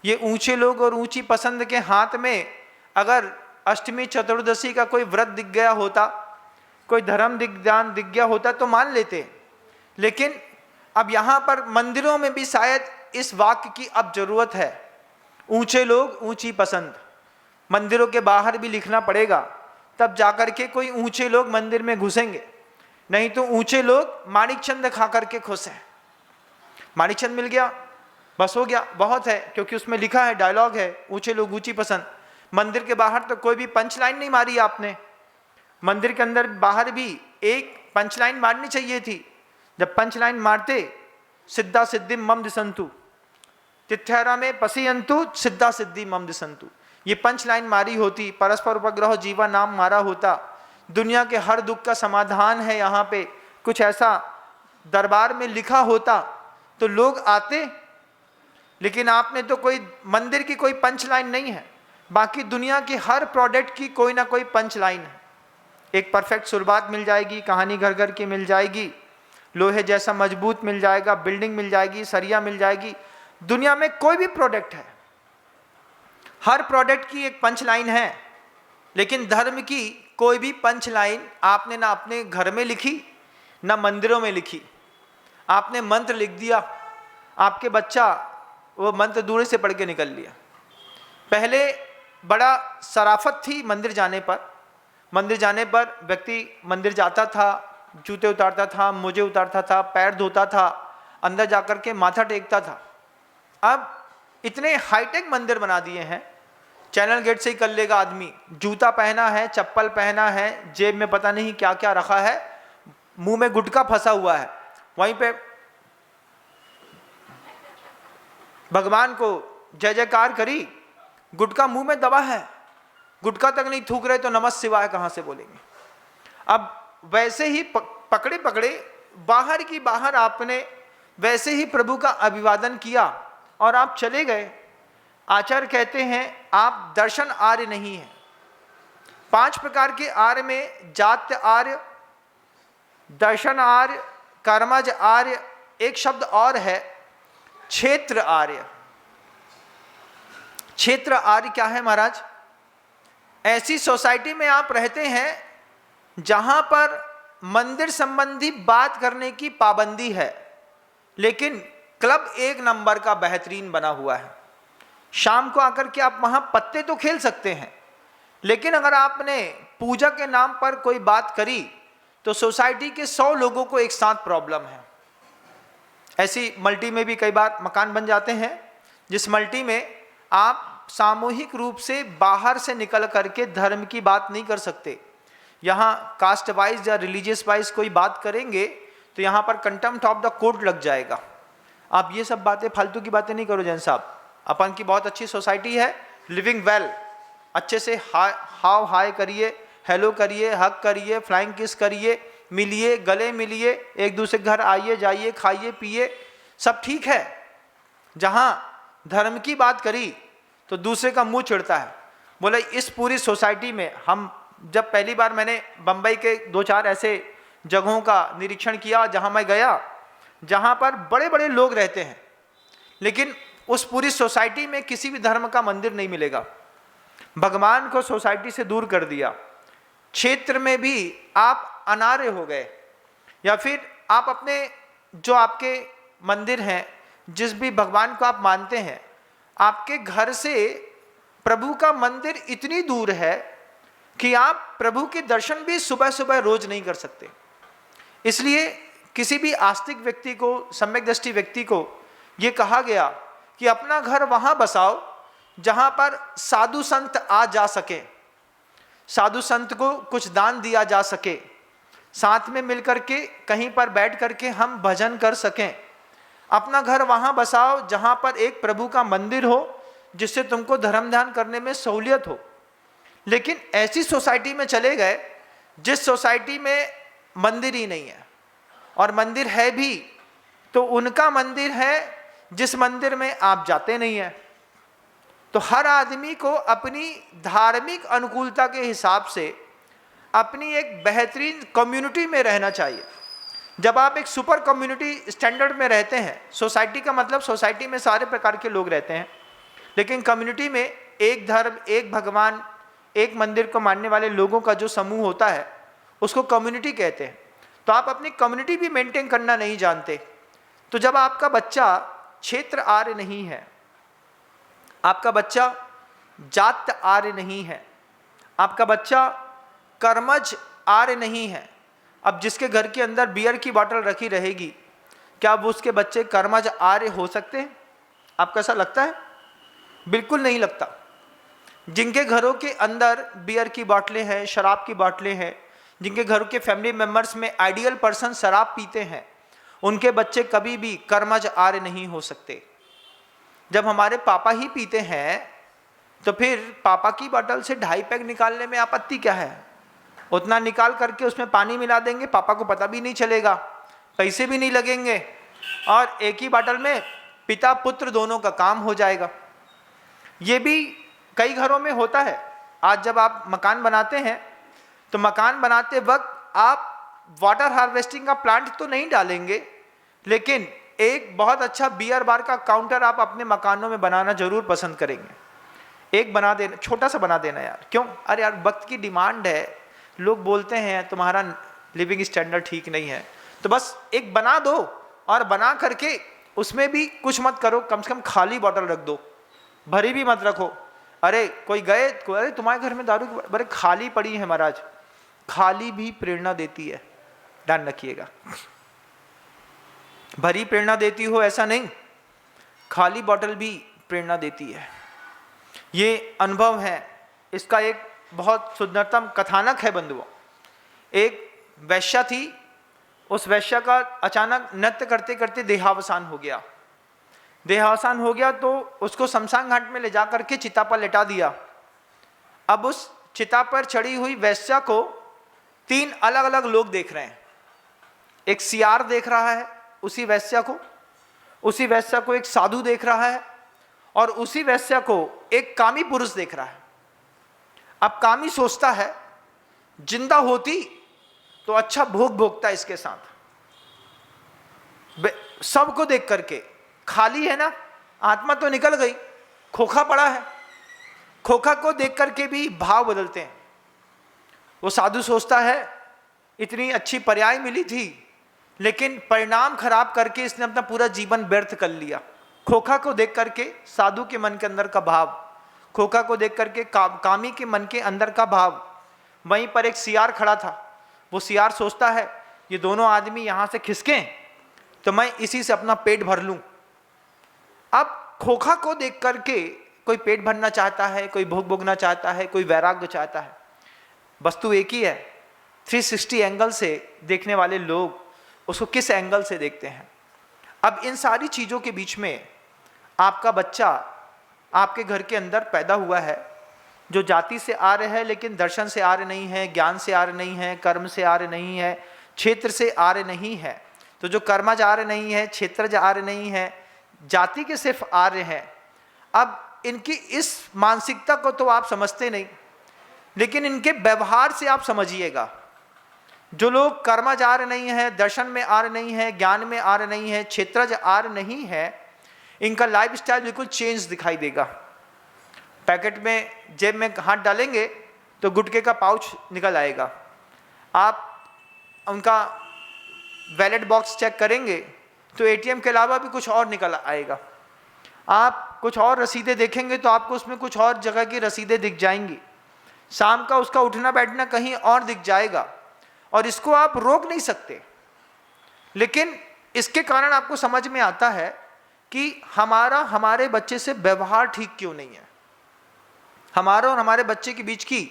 ये ऊंचे लोग और ऊंची पसंद के हाथ में अगर अष्टमी चतुर्दशी का कोई व्रत दिख गया होता, कोई धर्म दिग्दान दिख गया होता तो मान लेते। लेकिन अब यहाँ पर मंदिरों में भी शायद इस वाक्य की अब जरूरत है, ऊंचे लोग ऊंची पसंद। मंदिरों के बाहर भी लिखना पड़ेगा, तब जाकर के कोई ऊंचे लोग मंदिर में घुसेंगे, नहीं तो ऊंचे लोग माणिक चंद खा करके खुश हैं। माणिक चंद मिल गया, बस हो गया, बहुत है, क्योंकि उसमें लिखा है, डायलॉग है, ऊंचे लोग ऊंची पसंद। मंदिर के बाहर तो कोई भी पंच लाइन नहीं मारी आपने। मंदिर के अंदर बाहर भी एक पंच लाइन मारनी चाहिए थी। जब पंच लाइन मारते, सिद्धा सिद्धि मम दिसंतु, तिथ्यारा में पसीयंतु, सिद्धा सिद्धि मम दिसंतु, ये पंच लाइन मारी होती, परस्पर उपग्रह जीवा नाम मारा होता, दुनिया के हर दुख का समाधान है यहाँ पे, कुछ ऐसा दरबार में लिखा होता तो लोग आते। लेकिन आपने तो कोई मंदिर की कोई पंच लाइन नहीं है, बाकी दुनिया की हर प्रोडक्ट की कोई ना कोई पंच लाइन है। एक परफेक्ट शुरुआत मिल जाएगी, कहानी घर घर की मिल जाएगी, लोहे जैसा मजबूत मिल जाएगा, बिल्डिंग मिल जाएगी, सरिया मिल जाएगी। दुनिया में कोई भी प्रोडक्ट है, हर प्रोडक्ट की एक पंच लाइन है, लेकिन धर्म की कोई भी पंच लाइन आपने ना अपने घर में लिखी ना मंदिरों में लिखी। आपने मंत्र लिख दिया, आपके बच्चा वो मंत्र दूर से पढ़ के निकल लिया। पहले बड़ा शराफत थी मंदिर जाने पर। मंदिर जाने पर व्यक्ति मंदिर जाता था, जूते उतारता था, मोजे उतारता था, पैर धोता था, अंदर जाकर के माथा टेकता था। अब इतने हाईटेक मंदिर बना दिए हैं, चैनल गेट से ही कर लेगा आदमी, जूता पहना है, चप्पल पहना है, जेब में पता नहीं क्या क्या रखा है, मुंह में गुटखा फंसा हुआ है, वहीं पे भगवान को जय जयकार करी, गुटखा मुंह में दबा है, गुटखा तक नहीं थूक रहे तो नमः शिवाय कहां से बोलेंगे। अब वैसे ही पकड़े पकड़े बाहर की बाहर आपने वैसे ही प्रभु का अभिवादन किया और आप चले गए। आचार्य कहते हैं आप दर्शन आर्य नहीं है। 5 प्रकार के आर्य में जात्य आर्य, दर्शन आर्य, कर्मज आर्य, एक शब्द और है क्षेत्र आर्य। क्षेत्र आर्य क्या है महाराज? ऐसी सोसाइटी में आप रहते हैं जहां पर मंदिर संबंधी बात करने की पाबंदी है, लेकिन क्लब एक नंबर का बेहतरीन बना हुआ है। शाम को आकर के आप वहां पत्ते तो खेल सकते हैं, लेकिन अगर आपने पूजा के नाम पर कोई बात करी तो सोसाइटी के 100 लोगों को एक साथ प्रॉब्लम है। ऐसी मल्टी में भी कई बार मकान बन जाते हैं जिस मल्टी में आप सामूहिक रूप से बाहर से निकल करके धर्म की बात नहीं कर सकते। यहाँ कास्ट वाइज या रिलीजियस वाइज कोई बात करेंगे तो यहाँ पर कंटेम्प्ट ऑफ द कोर्ट लग जाएगा। आप ये सब बातें, फालतू की बातें नहीं करो जैन साहब। अपन की बहुत अच्छी सोसाइटी है, लिविंग वेल, अच्छे से हाव हाय करिए, हेलो करिए, हक करिए, फ्लाइंग किस करिए, मिलिए, गले मिलिए, एक दूसरे के घर आइए जाइए, खाइए पिए, सब ठीक है। जहाँ धर्म की बात करी तो दूसरे का मुंह चिढ़ता है। बोले इस पूरी सोसाइटी में हम, जब पहली बार मैंने बम्बई के 2-4 ऐसे जगहों का निरीक्षण किया जहाँ मैं गया, जहाँ पर बड़े बड़े लोग रहते हैं, लेकिन उस पूरी सोसाइटी में किसी भी धर्म का मंदिर नहीं मिलेगा। भगवान को सोसाइटी से दूर कर दिया, क्षेत्र में भी आप अनार्य हो गए, या फिर आप अपने जो आपके मंदिर हैं, जिस भी भगवान को आप मानते हैं, आपके घर से प्रभु का मंदिर इतनी दूर है कि आप प्रभु के दर्शन भी सुबह सुबह रोज नहीं कर सकते। इसलिए किसी भी आस्तिक व्यक्ति को, सम्यक दृष्टि व्यक्ति को यह कहा गया कि अपना घर वहां बसाओ जहां पर साधु संत आ जा सके, साधु संत को कुछ दान दिया जा सके, साथ में मिलकर के कहीं पर बैठ करके हम भजन कर सकें। अपना घर वहां बसाओ जहां पर एक प्रभु का मंदिर हो, जिससे तुमको धर्म ध्यान करने में सहूलियत हो। लेकिन ऐसी सोसाइटी में चले गए जिस सोसाइटी में मंदिर ही नहीं है, और मंदिर है भी तो उनका मंदिर है जिस मंदिर में आप जाते नहीं हैं। तो हर आदमी को अपनी धार्मिक अनुकूलता के हिसाब से अपनी एक बेहतरीन कम्युनिटी में रहना चाहिए। जब आप एक सुपर कम्युनिटी स्टैंडर्ड में रहते हैं, सोसाइटी का मतलब सोसाइटी में सारे प्रकार के लोग रहते हैं, लेकिन कम्युनिटी में एक धर्म, एक भगवान, एक मंदिर को मानने वाले लोगों का जो समूह होता है उसको कम्युनिटी कहते हैं। तो आप अपनी कम्युनिटी भी मेंटेन करना नहीं जानते। तो जब आपका बच्चा क्षेत्र आर्य नहीं है, आपका बच्चा जात आर्य नहीं है, आपका बच्चा कर्मज आर्य नहीं है, अब जिसके घर के अंदर बियर की बोतल रखी रहेगी, क्या वो उसके बच्चे कर्मज आर्य हो सकते हैं? आपको ऐसा लगता है? बिल्कुल नहीं लगता। जिनके घरों के अंदर बियर की बोतलें हैं, शराब की बोतलें हैं, जिनके घरों के फैमिली मेंबर्स में आइडियल पर्सन शराब पीते हैं, उनके बच्चे कभी भी कर्मज आर्य नहीं हो सकते। जब हमारे पापा ही पीते हैं तो फिर पापा की बोतल से 2.5 पैक निकालने में आपत्ति क्या है? उतना निकाल करके उसमें पानी मिला देंगे, पापा को पता भी नहीं चलेगा, पैसे भी नहीं लगेंगे, और एक ही बोतल में पिता पुत्र दोनों का काम हो जाएगा। ये भी कई घरों में होता है। आज जब आप मकान बनाते हैं तो मकान बनाते वक्त आप वाटर हार्वेस्टिंग का प्लांट तो नहीं डालेंगे, लेकिन एक बहुत अच्छा बियर बार का काउंटर आप अपने मकानों में बनाना जरूर पसंद करेंगे। एक बना देना, छोटा सा बना देना यार। क्यों? अरे यार वक्त की डिमांड है, लोग बोलते हैं तुम्हारा लिविंग स्टैंडर्ड ठीक नहीं है, तो बस एक बना दो, और बना करके उसमें भी कुछ मत करो, कम से कम खाली बॉटल रख दो, भरी भी मत रखो। अरे कोई गए, अरे तुम्हारे घर में दारू की, अरे खाली पड़ी है महाराज। खाली भी प्रेरणा देती है, ध्यान रखिएगा। भरी प्रेरणा देती हो ऐसा नहीं, खाली बॉटल भी प्रेरणा देती है। ये अनुभव है। इसका एक बहुत सुंदरतम कथानक है बंधुओं। एक वैश्या थी, उस वैश्या का अचानक नृत्य करते करते देहावसान हो गया। देहावसान हो गया तो उसको शमशान घाट में ले जा करके चिता पर लेटा दिया। अब उस चिता पर चढ़ी हुई वैश्या को 3 अलग अलग लोग देख रहे हैं। एक सियार देख रहा है उसी वैश्या को एक साधु देख रहा है, और उसी वैश्या को एक कामी पुरुष देख रहा है। अब कामी सोचता है जिंदा होती तो अच्छा भोग भोगता इसके साथ। सबको देख करके, खाली है ना, आत्मा तो निकल गई, खोखा पड़ा है, खोखा को देख करके भी भाव बदलते हैं। वो साधु सोचता है इतनी अच्छी पर्याय मिली थी, लेकिन परिणाम खराब करके इसने अपना पूरा जीवन व्यर्थ कर लिया। खोखा को देख करके साधु के मन के अंदर का भाव, खोखा को देख करके कामी के मन के अंदर का भाव। वहीं पर एक सियार खड़ा था। वो सियार सोचता है ये दोनों आदमी यहां से खिसकें तो मैं इसी से अपना पेट भर लूं। अब खोखा को देख करके कोई पेट भरना चाहता है, कोई भोग भोगना चाहता है, कोई वैराग्य चाहता है। वस्तु एक ही है। 360 एंगल से देखने वाले लोग उसको किस एंगल से देखते हैं। अब इन सारी चीजों के बीच में आपका बच्चा आपके घर के अंदर पैदा हुआ है, जो जाति से आर्य है लेकिन दर्शन से आर्य नहीं है, ज्ञान से आर्य नहीं है, कर्म से आर्य नहीं है, क्षेत्र से आर्य नहीं है। तो जो कर्मज आर्य नहीं है, क्षेत्रज आर्य नहीं है, जाति के सिर्फ आर्य है। अब इनकी इस मानसिकता को तो आप समझते नहीं, लेकिन इनके व्यवहार से आप समझिएगा। जो लोग कर्मज आर्य नहीं है, दर्शन में आर्य नहीं है, ज्ञान में आर्य नहीं है, क्षेत्रज आर्य नहीं है, इनका लाइफस्टाइल बिल्कुल चेंज दिखाई देगा। पैकेट में जेब में हाथ डालेंगे तो गुटखे का पाउच निकल आएगा। आप उनका वैलेट बॉक्स चेक करेंगे तो एटीएम के अलावा भी कुछ और निकल आएगा। आप कुछ और रसीदें देखेंगे तो आपको उसमें कुछ और जगह की रसीदें दिख जाएंगी। शाम का उसका उठना बैठना कहीं और दिख जाएगा और इसको आप रोक नहीं सकते। लेकिन इसके कारण आपको समझ में आता है कि हमारे बच्चे से व्यवहार ठीक क्यों नहीं है, हमारा और हमारे बच्चे के बीच की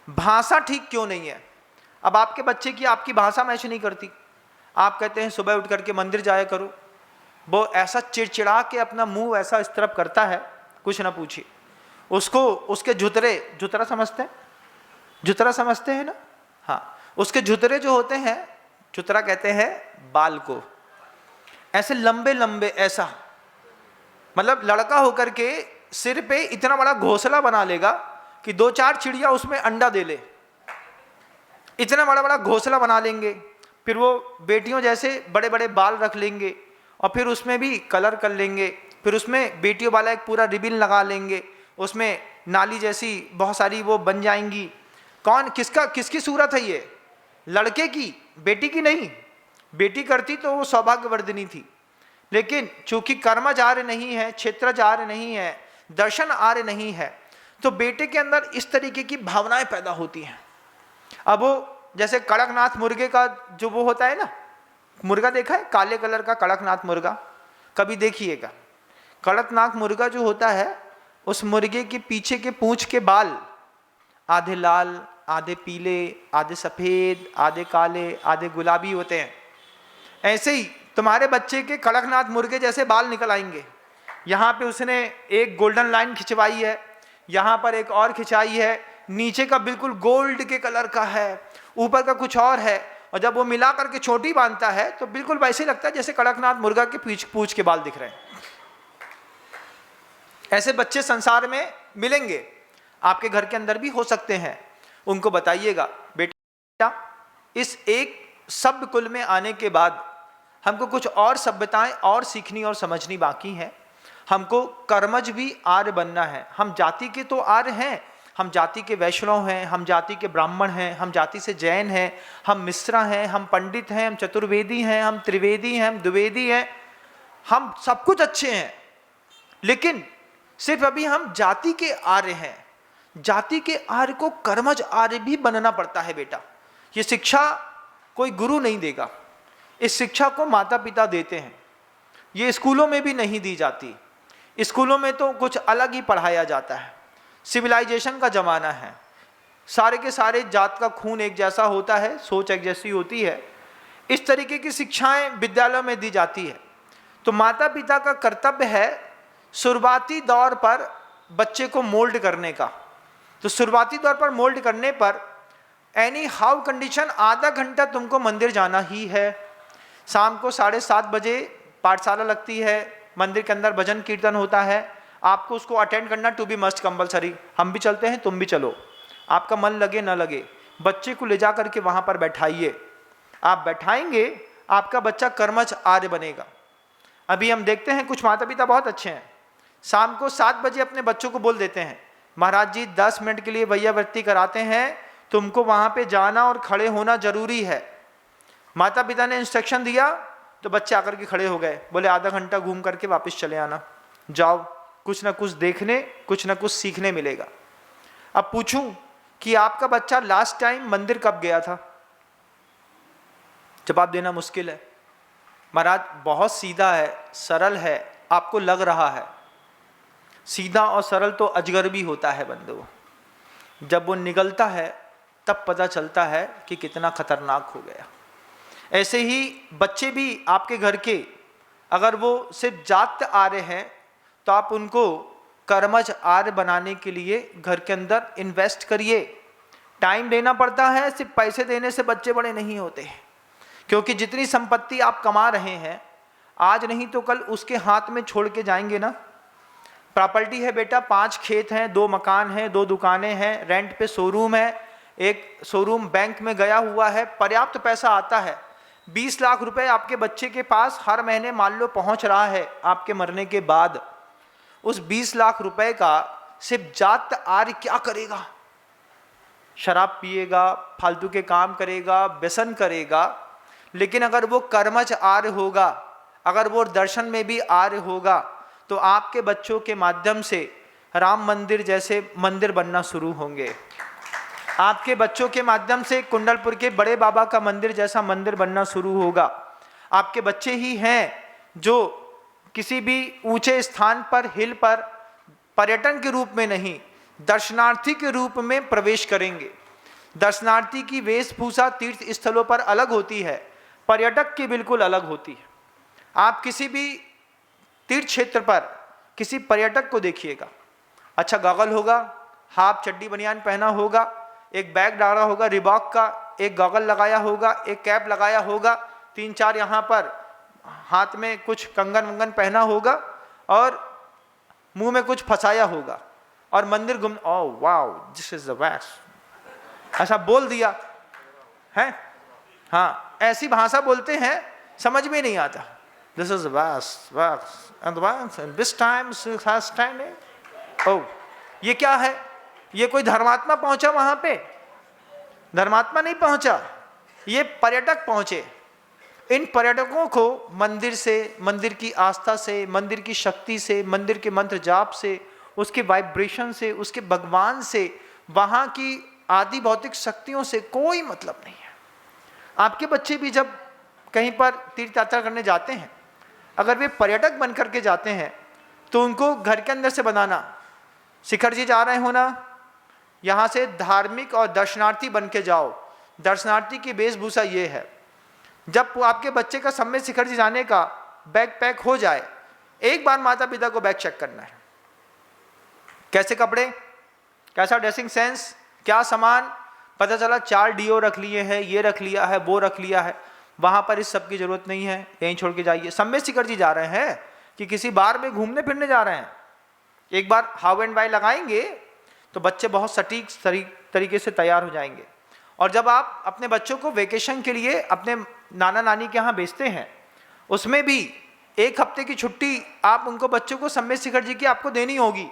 भाषा ठीक क्यों नहीं है। अब आपके बच्चे की आपकी भाषा मैच नहीं करती। आप कहते हैं सुबह उठ करके मंदिर जाया करो, वो ऐसा चिड़चिड़ा के अपना मुंह ऐसा इस तरफ करता है, कुछ ना पूछिए। उसको उसके जुतरा समझते हैं ना, हाँ, उसके जुतरे जो होते हैं, जुतरा कहते हैं बाल को, ऐसे लंबे लंबे, ऐसा मतलब लड़का होकर के सिर पे इतना बड़ा घोंसला बना लेगा कि 2-4 चिड़िया उसमें अंडा दे ले, इतना बड़ा बड़ा घोंसला बना लेंगे। फिर वो बेटियों जैसे बड़े बड़े बाल रख लेंगे और फिर उसमें भी कलर कर लेंगे। फिर उसमें बेटियों वाला एक पूरा रिबिन लगा लेंगे, उसमें नाली जैसी बहुत सारी वो बन जाएंगी। कौन किसकी सूरत है ये? लड़के की, बेटी की नहीं। बेटी करती तो वो सौभाग्यवर्धिनी थी, लेकिन चूंकि कर्मज आर्य नहीं है, क्षेत्रज आर्य नहीं है, दर्शन आर्य नहीं है, तो बेटे के अंदर इस तरीके की भावनाएं पैदा होती हैं। अब वो जैसे कड़कनाथ मुर्गे का जो वो होता है ना, मुर्गा देखा है काले कलर का कड़कनाथ मुर्गा, कभी देखिएगा। कड़कनाथ मुर्गा जो होता है, उस मुर्गे के पीछे के पूंछ के बाल आधे लाल, आधे पीले, आधे सफेद, आधे काले, आधे गुलाबी होते हैं। ऐसे ही तुम्हारे बच्चे के कड़कनाथ मुर्गे जैसे बाल निकल आएंगे। यहाँ पे उसने एक गोल्डन लाइन खिंचवाई है, यहाँ पर एक और खिंचाई है, नीचे का बिल्कुल गोल्ड के कलर का है, ऊपर का कुछ और है, और जब वो मिला करके छोटी बांधता है तो बिल्कुल वैसे लगता है जैसे कड़कनाथ मुर्गा के पूंछ के बाल दिख रहे हैं। ऐसे बच्चे संसार में मिलेंगे, आपके घर के अंदर भी हो सकते हैं। उनको बताइएगा, बेटा इस एक सभ्य कुल में आने के बाद हमको कुछ और सभ्यताएं और सीखनी और समझनी बाकी है। हमको कर्मज भी आर्य बनना है। हम जाति के तो आर्य हैं, हम जाति के वैष्णव हैं, हम जाति के ब्राह्मण हैं, हम जाति से जैन हैं, हम मिश्रा हैं, हम पंडित हैं, हम चतुर्वेदी हैं, हम त्रिवेदी हैं, हम द्विवेदी हैं, हम सब कुछ अच्छे हैं। लेकिन सिर्फ अभी हम जाति के आर्य हैं। जाति के आर्य को कर्मज आर्य भी बनना पड़ता है बेटा। ये शिक्षा कोई गुरु नहीं देगा, इस शिक्षा को माता पिता देते हैं। ये स्कूलों में भी नहीं दी जाती। स्कूलों में तो कुछ अलग ही पढ़ाया जाता है। सिविलाइजेशन का ज़माना है, सारे के सारे जात का खून एक जैसा होता है, सोच एक जैसी होती है। इस तरीके की शिक्षाएं विद्यालयों में दी जाती है। तो माता पिता का कर्तव्य है शुरुआती दौर पर बच्चे को मोल्ड करने का। तो शुरुआती दौर पर मोल्ड करने पर एनी हाउ कंडीशन आधा घंटा तुमको मंदिर जाना ही है। शाम को 7:30 बजे पाठशाला लगती है, मंदिर के अंदर भजन कीर्तन होता है, आपको उसको अटेंड करना टू बी मस्ट कंपलसरी। हम भी चलते हैं, तुम भी चलो, आपका मन लगे ना लगे। बच्चे को ले जा करके वहाँ पर बैठाइए। आप बैठाएंगे, आपका बच्चा कर्मज आर्य बनेगा। अभी हम देखते हैं कुछ माता पिता बहुत अच्छे हैं, शाम को 7 बजे अपने बच्चों को बोल देते हैं, महाराज जी 10 मिनट के लिए वैयावृत्ति कराते हैं, तुमको वहाँ पे जाना और खड़े होना जरूरी है। माता पिता ने इंस्ट्रक्शन दिया तो बच्चे आकर के खड़े हो गए, बोले आधा घंटा घूम करके वापस चले आना, जाओ, कुछ ना कुछ देखने, कुछ ना कुछ सीखने मिलेगा। अब पूछूं कि आपका बच्चा लास्ट टाइम मंदिर कब गया था? जवाब देना मुश्किल है। महाराज बहुत सीधा है, सरल है, आपको लग रहा है। सीधा और सरल तो अजगर भी होता है बंधु, जब वो निगलता है तब पता चलता है कि कितना खतरनाक हो गया। ऐसे ही बच्चे भी आपके घर के, अगर वो सिर्फ जात आर्य हैं तो आप उनको कर्मज आर्य बनाने के लिए घर के अंदर इन्वेस्ट करिए। टाइम देना पड़ता है, सिर्फ पैसे देने से बच्चे बड़े नहीं होते हैं। क्योंकि जितनी संपत्ति आप कमा रहे हैं, आज नहीं तो कल उसके हाथ में छोड़ के जाएंगे ना। प्रॉपर्टी है बेटा, 5 खेत हैं, 2 मकान हैं, 2 दुकानें हैं, रेंट पे शोरूम है, एक शोरूम बैंक में गया हुआ है, पर्याप्त पैसा आता है। 20 लाख रुपए आपके बच्चे के पास हर महीने मान लो पहुंच रहा है आपके मरने के बाद। उस 20 लाख रुपए का सिर्फ जात आर्य क्या करेगा? शराब पिएगा, फालतू के काम करेगा, व्यसन करेगा, लेकिन अगर वो कर्मज आर्य होगा, अगर वो दर्शन में भी आर्य होगा, तो आपके बच्चों के माध्यम से राम मंदिर जैसे मंदिर बनना शुरू होंगे। आपके बच्चों के माध्यम से कुंडलपुर के बड़े बाबा का मंदिर जैसा मंदिर बनना शुरू होगा। आपके बच्चे ही हैं जो किसी भी ऊंचे स्थान पर, हिल पर पर्यटन के रूप में नहीं, दर्शनार्थी के रूप में प्रवेश करेंगे। दर्शनार्थी की वेशभूषा तीर्थ स्थलों पर अलग होती है, पर्यटक की बिल्कुल अलग होती है। आप किसी भी तीर्थ क्षेत्र पर किसी पर्यटक को देखिएगा, अच्छा गॉगल होगा, हाफ चड्डी बनियान पहना होगा, एक बैग डाला होगा रिबॉक का, एक गॉगल लगाया होगा, एक कैप लगाया होगा, 3-4 यहाँ पर हाथ में कुछ कंगन वंगन पहना होगा और मुंह में कुछ फंसाया होगा और मंदिर घूम, oh wow this is the best, ऐसा बोल दिया है। हाँ, ऐसी भाषा बोलते हैं, समझ में नहीं आता। This is the best and this time standing. Oh, ये क्या है? ये कोई धर्मात्मा पहुंचा वहां पे? धर्मात्मा नहीं पहुंचा, ये पर्यटक पहुंचे। इन पर्यटकों को मंदिर से, मंदिर की आस्था से, मंदिर की शक्ति से, मंदिर के मंत्र जाप से, उसके वाइब्रेशन से, उसके भगवान से, वहां की आदि भौतिक शक्तियों से कोई मतलब नहीं है। आपके बच्चे भी जब कहीं पर तीर्थ यात्रा करने जाते हैं, अगर वे पर्यटक बन करके जाते हैं तो उनको घर के अंदर से बनाना, शिखर जी जा रहे हो ना, यहाँ से धार्मिक और दर्शनार्थी बन के जाओ। दर्शनार्थी की वेशभूषा ये है। जब आपके बच्चे का सम्मेत शिखर जी जाने का बैग पैक हो जाए, एक बार माता पिता को बैग चेक करना है, कैसे कपड़े, कैसा ड्रेसिंग सेंस, क्या सामान। पता चला 4 डीओ रख लिए हैं, ये रख लिया है, वो रख लिया है, वहाँ पर इस सब की जरूरत नहीं है, यहीं छोड़ के जाइए। सम्मेत शिखर जी जा रहे हैं कि किसी बार में घूमने फिरने जा रहे हैं? एक बार हाउ एंड वाई लगाएंगे तो बच्चे बहुत सटीक तरीके से तैयार हो जाएंगे। और जब आप अपने बच्चों को वेकेशन के लिए अपने नाना नानी के यहाँ भेजते हैं, उसमें भी 1 हफ्ते की छुट्टी आप उनको, बच्चों को सम्मेत शिखर जी की आपको देनी होगी।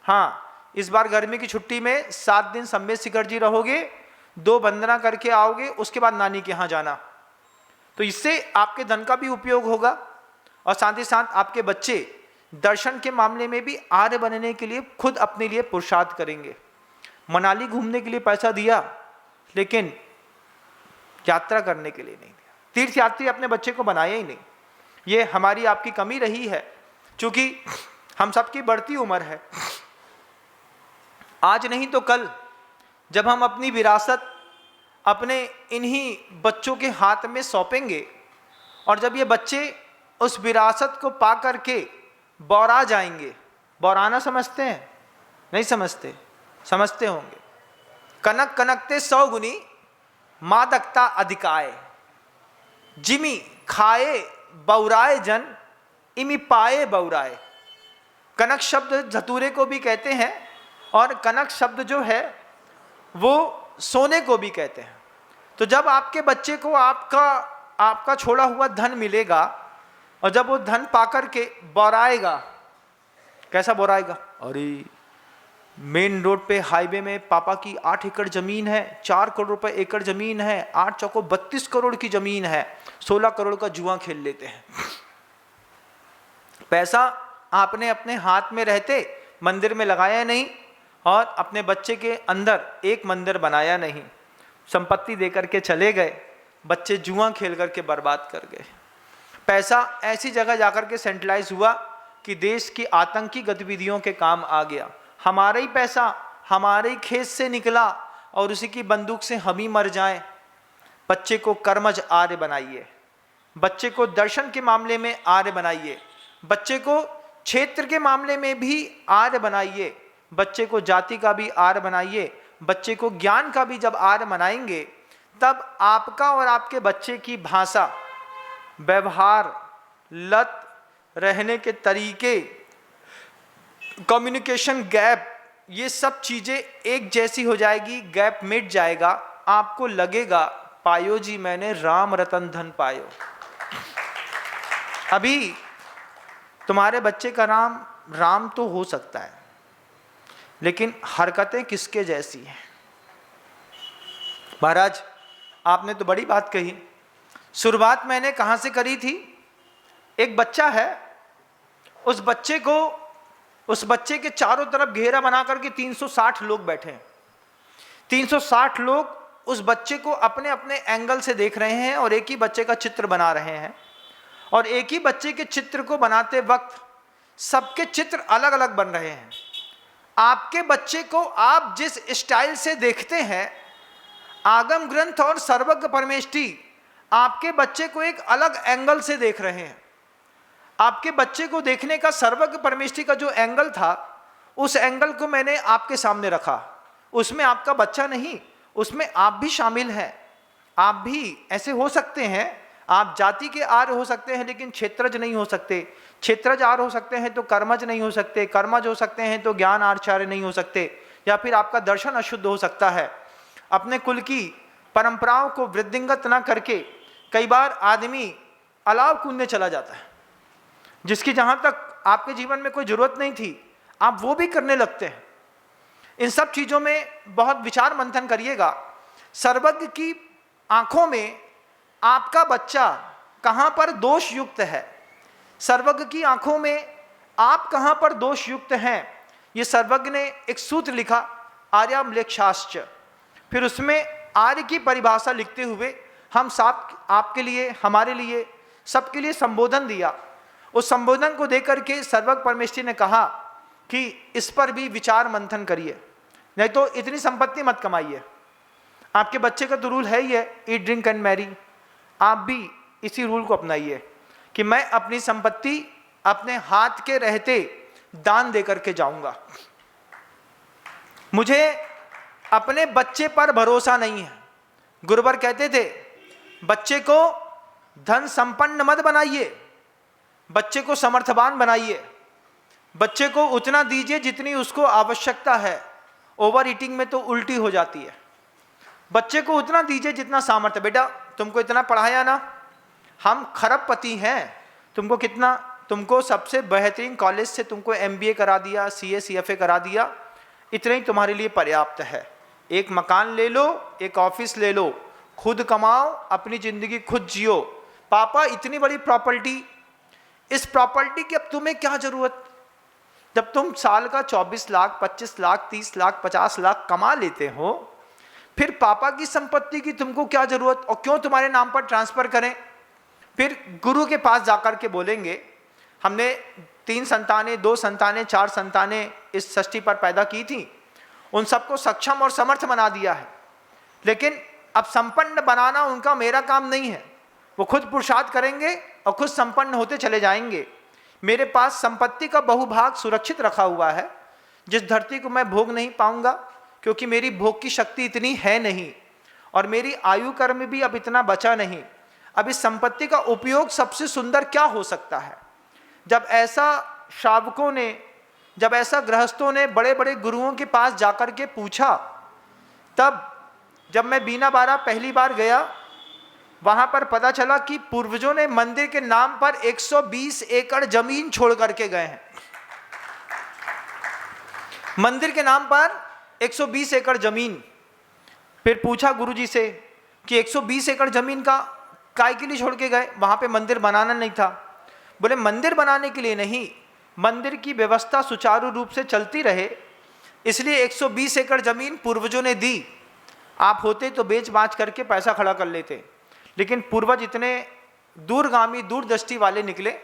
हाँ, इस बार गर्मी की छुट्टी में 7 दिन सम्मेत शिखर जी रहोगे, 2 वंदना करके आओगे, उसके बाद नानी के यहाँ जाना। तो इससे आपके धन का भी उपयोग होगा और साथ ही साथ आपके बच्चे दर्शन के मामले में भी आर्य बनने के लिए खुद अपने लिए पुरुषार्थ करेंगे। मनाली घूमने के लिए पैसा दिया, लेकिन यात्रा करने के लिए नहीं दिया। तीर्थयात्री अपने बच्चे को बनाया ही नहीं। ये हमारी आपकी कमी रही है, क्योंकि हम सबकी बढ़ती उम्र है। आज नहीं तो कल जब हम अपनी विरासत अपने इन्हीं बच्चों के हाथ में सौंपेंगे और जब ये बच्चे उस विरासत को पा करके बौरा जाएंगे। बौराना समझते हैं? नहीं समझते, समझते होंगे। कनक कनकते 100 गुनी, मादकता अधिकाय, जिमी खाए बौराए जन, इमी पाए बौराए। कनक शब्द धतूरे को भी कहते हैं और कनक शब्द जो है वो सोने को भी कहते हैं। तो जब आपके बच्चे को आपका छोड़ा हुआ धन मिलेगा और जब वो धन पाकर के बौराएगा, कैसा बौराएगा? अरे मेन रोड पे हाईवे में पापा की 8 एकड़ जमीन है, 4 करोड़ रुपए एकड़ जमीन है, 8 चौको 32 करोड़ की जमीन है, 16 करोड़ का जुआ खेल लेते हैं। पैसा आपने अपने हाथ में रहते मंदिर में लगाया नहीं और अपने बच्चे के अंदर एक मंदिर बनाया नहीं, संपत्ति देकर के चले गए, बच्चे जुआ खेल करके बर्बाद कर गए। पैसा ऐसी जगह जाकर के सेंट्रलाइज हुआ कि देश की आतंकी गतिविधियों के काम आ गया। हमारा ही पैसा हमारे ही खेत से निकला और उसी की बंदूक से हम ही मर जाएं। बच्चे को कर्मज आर्य बनाइए, बच्चे को दर्शन के मामले में आर्य बनाइए, बच्चे को क्षेत्र के मामले में भी आर्य बनाइए, बच्चे को जाति का भी आर्य बनाइए, बच्चे को ज्ञान का भी जब आर्य बनाएंगे तब आपका और आपके बच्चे की भाषा, व्यवहार, लत, रहने के तरीके, कम्युनिकेशन गैप, ये सब चीजें एक जैसी हो जाएगी, गैप मिट जाएगा। आपको लगेगा पायो जी मैंने राम रतन धन पायो। अभी तुम्हारे बच्चे का नाम राम तो हो सकता है, लेकिन हरकतें किसके जैसी हैं? महाराज आपने तो बड़ी बात कही। शुरुआत मैंने कहाँ से करी थी? एक बच्चा है, उस बच्चे के चारों तरफ घेरा बना करके 360 लोग बैठे हैं। 360 लोग उस बच्चे को अपने अपने एंगल से देख रहे हैं और एक ही बच्चे का चित्र बना रहे हैं। और एक ही बच्चे के चित्र को बनाते वक्त सबके चित्र अलग अलग बन रहे हैं। आपके बच्चे को आप जिस स्टाइल से देखते हैं, आगम ग्रंथ और सर्वज्ञ परमेष्ठी आपके बच्चे को एक अलग एंगल से देख रहे हैं। आपके बच्चे को देखने का सर्वज्ञ परमेष्ठी का जो एंगल था, उस एंगल को मैंने आपके सामने रखा। उसमें आपका बच्चा नहीं, उसमें आप भी शामिल हैं। आप भी ऐसे हो सकते हैं, आप जाति के आर्य हो सकते हैं लेकिन क्षेत्रज नहीं हो सकते। क्षेत्रज आर्य हो सकते हैं तो कर्मज नहीं हो सकते। कर्मज हो सकते हैं तो ज्ञान आचार्य नहीं हो सकते। या फिर आपका दर्शन अशुद्ध हो सकता है। अपने कुल की परंपराओं को वृद्धिंगत ना करके कई बार आदमी अलाव कूदने चला जाता है, जिसकी जहाँ तक आपके जीवन में कोई ज़रूरत नहीं थी आप वो भी करने लगते हैं। इन सब चीज़ों में बहुत विचार मंथन करिएगा। सर्वज्ञ की आंखों में आपका बच्चा कहाँ पर दोष युक्त है, सर्वज्ञ की आंखों में आप कहाँ पर दोष युक्त हैं, ये सर्वज्ञ ने एक सूत्र लिखा, आर्याम्लेक्षाश्च। फिर उसमें आर्य की परिभाषा लिखते हुए हम सब आपके लिए, हमारे लिए, सबके लिए संबोधन दिया। उस संबोधन को देकर के सर्वज्ञ परमेष्ठी ने कहा कि इस पर भी विचार मंथन करिए, नहीं तो इतनी संपत्ति मत कमाइए। आपके बच्चे का तो रूल है ही है, ईट ड्रिंक एंड मैरी। आप भी इसी रूल को अपनाइए कि मैं अपनी संपत्ति अपने हाथ के रहते दान दे करके जाऊंगा। मुझे अपने बच्चे पर भरोसा नहीं है। गुरुवर कहते थे बच्चे को धन संपन्न मत बनाइए, बच्चे को समर्थवान बनाइए। बच्चे को उतना दीजिए जितनी उसको आवश्यकता है। ओवर ईटिंग में तो उल्टी हो जाती है। बच्चे को उतना दीजिए जितना सामर्थ्य। बेटा तुमको इतना पढ़ाया ना, हम खरबपति हैं, तुमको सबसे बेहतरीन कॉलेज से तुमको MBA करा दिया, CA CFA करा दिया, इतना ही तुम्हारे लिए पर्याप्त है। एक मकान ले लो, एक ऑफिस ले लो, खुद कमाओ, अपनी जिंदगी खुद जियो। पापा इतनी बड़ी प्रॉपर्टी, इस प्रॉपर्टी की अब तुम्हें क्या जरूरत? जब तुम साल का 24 लाख 25 लाख 30 लाख 50 लाख कमा लेते हो, फिर पापा की संपत्ति की तुमको क्या जरूरत? और क्यों तुम्हारे नाम पर ट्रांसफर करें? फिर गुरु के पास जाकर के बोलेंगे हमने 3 संतानें 2 संतानें 4 संतानें इस सृष्टि पर पैदा की थी, उन सबको सक्षम और समर्थ बना दिया है, लेकिन अब संपन्न बनाना उनका मेरा काम नहीं है। वो खुद पुरुषार्थ करेंगे और खुद संपन्न होते चले जाएंगे। मेरे पास संपत्ति का बहुभाग सुरक्षित रखा हुआ है, जिस धरती को मैं भोग नहीं पाऊंगा क्योंकि मेरी भोग की शक्ति इतनी है नहीं और मेरी आयु कर्म भी अब इतना बचा नहीं। अब इस संपत्ति का उपयोग सबसे सुंदर क्या हो सकता है? जब ऐसा श्रावकों ने, जब ऐसा गृहस्थों ने बड़े बड़े गुरुओं के पास जाकर के पूछा, तब जब मैं बीना बारा पहली बार गया, वहां पर पता चला कि पूर्वजों ने मंदिर के नाम पर 120 एकड़ जमीन छोड़ करके गए हैं। मंदिर के नाम पर 120 एकड़ जमीन। फिर पूछा गुरुजी से कि 120 एकड़ जमीन का काय के लिए छोड़ के गए? वहां पे मंदिर बनाना नहीं था। बोले मंदिर बनाने के लिए नहीं, मंदिर की व्यवस्था सुचारू रूप से चलती रहे, इसलिए 120 एकड़ जमीन पूर्वजों ने दी। आप होते तो बेच बाच करके पैसा खड़ा कर लेते, लेकिन पूर्वज इतने दूरगामी दूरदृष्टि वाले निकले,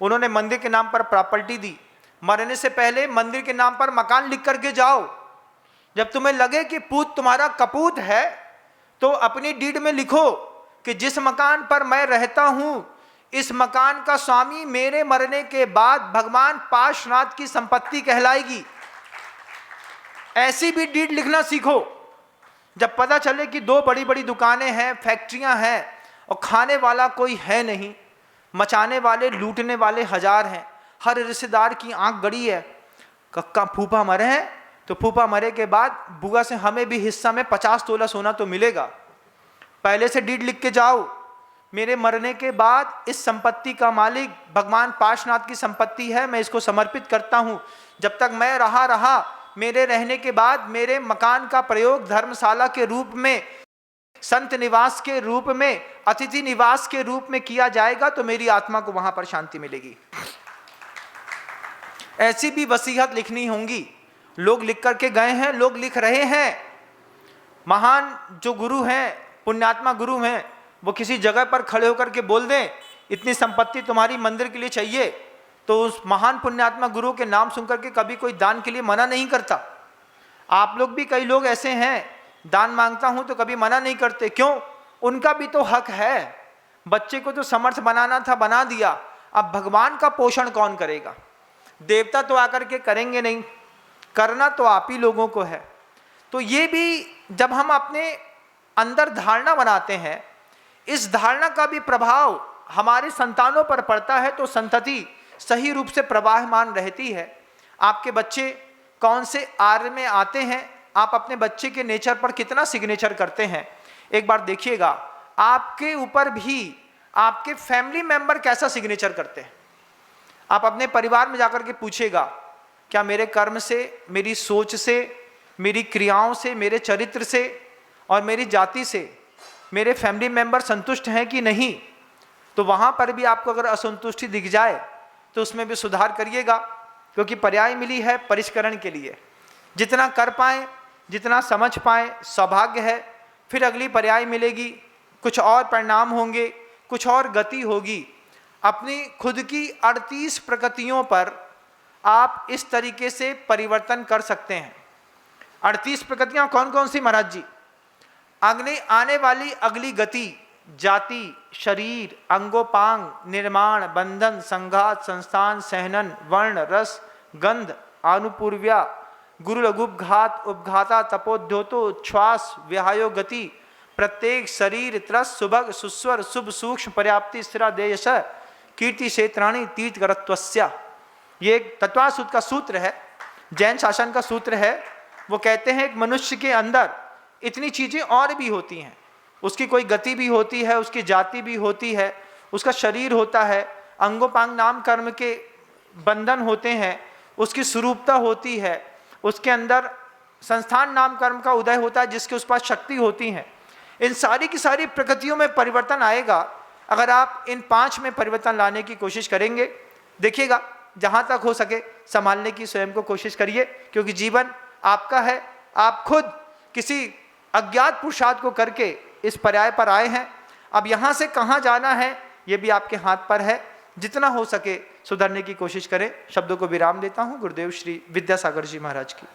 उन्होंने मंदिर के नाम पर प्रॉपर्टी दी। मरने से पहले मंदिर के नाम पर मकान लिख करके जाओ। जब तुम्हें लगे कि पूत तुम्हारा कपूत है तो अपनी डीड में लिखो कि जिस मकान पर मैं रहता हूं, इस मकान का स्वामी मेरे मरने के बाद भगवान पार्श्वनाथ की संपत्ति कहलाएगी। ऐसी भी डीड लिखना सीखो। जब पता चले कि 2 बड़ी बड़ी दुकानें हैं, फैक्ट्रियां हैं और खाने वाला कोई है नहीं, मचाने वाले लूटने वाले हजार हैं, हर रिश्तेदार की आंख गड़ी है, कक्का फूफा मरे हैं तो फूफा मरे के बाद बुआ से हमें भी हिस्सा में 50 तोला सोना तो मिलेगा। पहले से डीड लिख के जाओ, मेरे मरने के बाद इस संपत्ति का मालिक भगवान पार्श्वनाथ की संपत्ति है, मैं इसको समर्पित करता हूँ। जब तक मैं रहा मेरे रहने के बाद मेरे मकान का प्रयोग धर्मशाला के रूप में संत निवास के रूप में, अतिथि निवास के रूप में किया जाएगा तो मेरी आत्मा को वहां पर शांति मिलेगी। ऐसी भी वसीयत लिखनी होंगी। लोग लिख करके गए हैं, लोग लिख रहे हैं। महान जो गुरु हैं, पुण्यात्मा गुरु हैं, वो किसी जगह पर खड़े होकर के बोल दें इतनी संपत्ति तुम्हारी मंदिर के लिए चाहिए, तो उस महान पुण्यात्मा गुरु के नाम सुनकर के कभी कोई दान के लिए मना नहीं करता। आप लोग भी, कई लोग ऐसे हैं, दान मांगता हूं तो कभी मना नहीं करते। क्यों? उनका भी तो हक है। बच्चे को तो समर्थ बनाना था, बना दिया। अब भगवान का पोषण कौन करेगा? देवता तो आकर के करेंगे नहीं, करना तो आप ही लोगों को है। तो ये भी जब हम अपने अंदर धारणा बनाते हैं, इस धारणा का भी प्रभाव हमारे संतानों पर पड़ता है, तो संतति सही रूप से प्रवाहमान रहती है। आपके बच्चे कौन से आर्य में आते हैं, आप अपने बच्चे के नेचर पर कितना सिग्नेचर करते हैं, एक बार देखिएगा। आपके ऊपर भी आपके फैमिली मेंबर कैसा सिग्नेचर करते हैं। आप अपने परिवार में जाकर के पूछिएगा, क्या मेरे कर्म से, मेरी सोच से, मेरी क्रियाओं से, मेरे चरित्र से और मेरी जाति से मेरे फैमिली मेंबर संतुष्ट हैं कि नहीं? तो वहाँ पर भी आपको अगर असंतुष्टि दिख जाए तो उसमें भी सुधार करिएगा, क्योंकि पर्याय मिली है परिष्करण के लिए। जितना कर पाएँ, जितना समझ पाएँ, सौभाग्य है। फिर अगली पर्याय मिलेगी, कुछ और परिणाम होंगे, कुछ और गति होगी। अपनी खुद की 38 प्रकृतियों पर आप इस तरीके से परिवर्तन कर सकते हैं। 38 प्रकृतियाँ कौन कौन सी महाराज जी? अगली आने वाली अगली गति, जाति, शरीर, अंगोपांग, निर्माण, बंधन, संघात, संस्थान, सहनन, वर्ण, रस, गंध, आनुपूर्व्या, गुरु लघुपघात, उपघाता, तपोद्योतो, उच्छ्वास, व्यायो गति, प्रत्येक, शरीर, त्रस, सुभग, सुस्वर, शुभ, सूक्ष्म, पर्याप्ति, स्थिरा, देयश, कीर्ति, क्षेत्राणि, तीर्थ करत्वस्य। ये एक तत्वासूत्र का सूत्र है, जैन शासन का सूत्र है। वो कहते हैं एक मनुष्य के अंदर इतनी चीजें और भी होती हैं। उसकी कोई गति भी होती है, उसकी जाति भी होती है, उसका शरीर होता है, अंगोपांग नाम कर्म के बंधन होते हैं, उसकी स्वरूपता होती है, उसके अंदर संस्थान नाम कर्म का उदय होता है जिसके उस पास शक्ति होती है। इन सारी की सारी प्रकृतियों में परिवर्तन आएगा अगर आप इन 5 में परिवर्तन लाने की कोशिश करेंगे। देखिएगा, जहाँ तक हो सके संभालने की स्वयं को कोशिश करिए, क्योंकि जीवन आपका है। आप खुद किसी अज्ञात पुरुषार्थ को करके इस पर्याय पर आए हैं। अब यहाँ से कहाँ जाना है ये भी आपके हाथ पर है। जितना हो सके सुधरने की कोशिश करें। शब्दों को विराम देता हूँ। गुरुदेव श्री विद्यासागर जी महाराज की।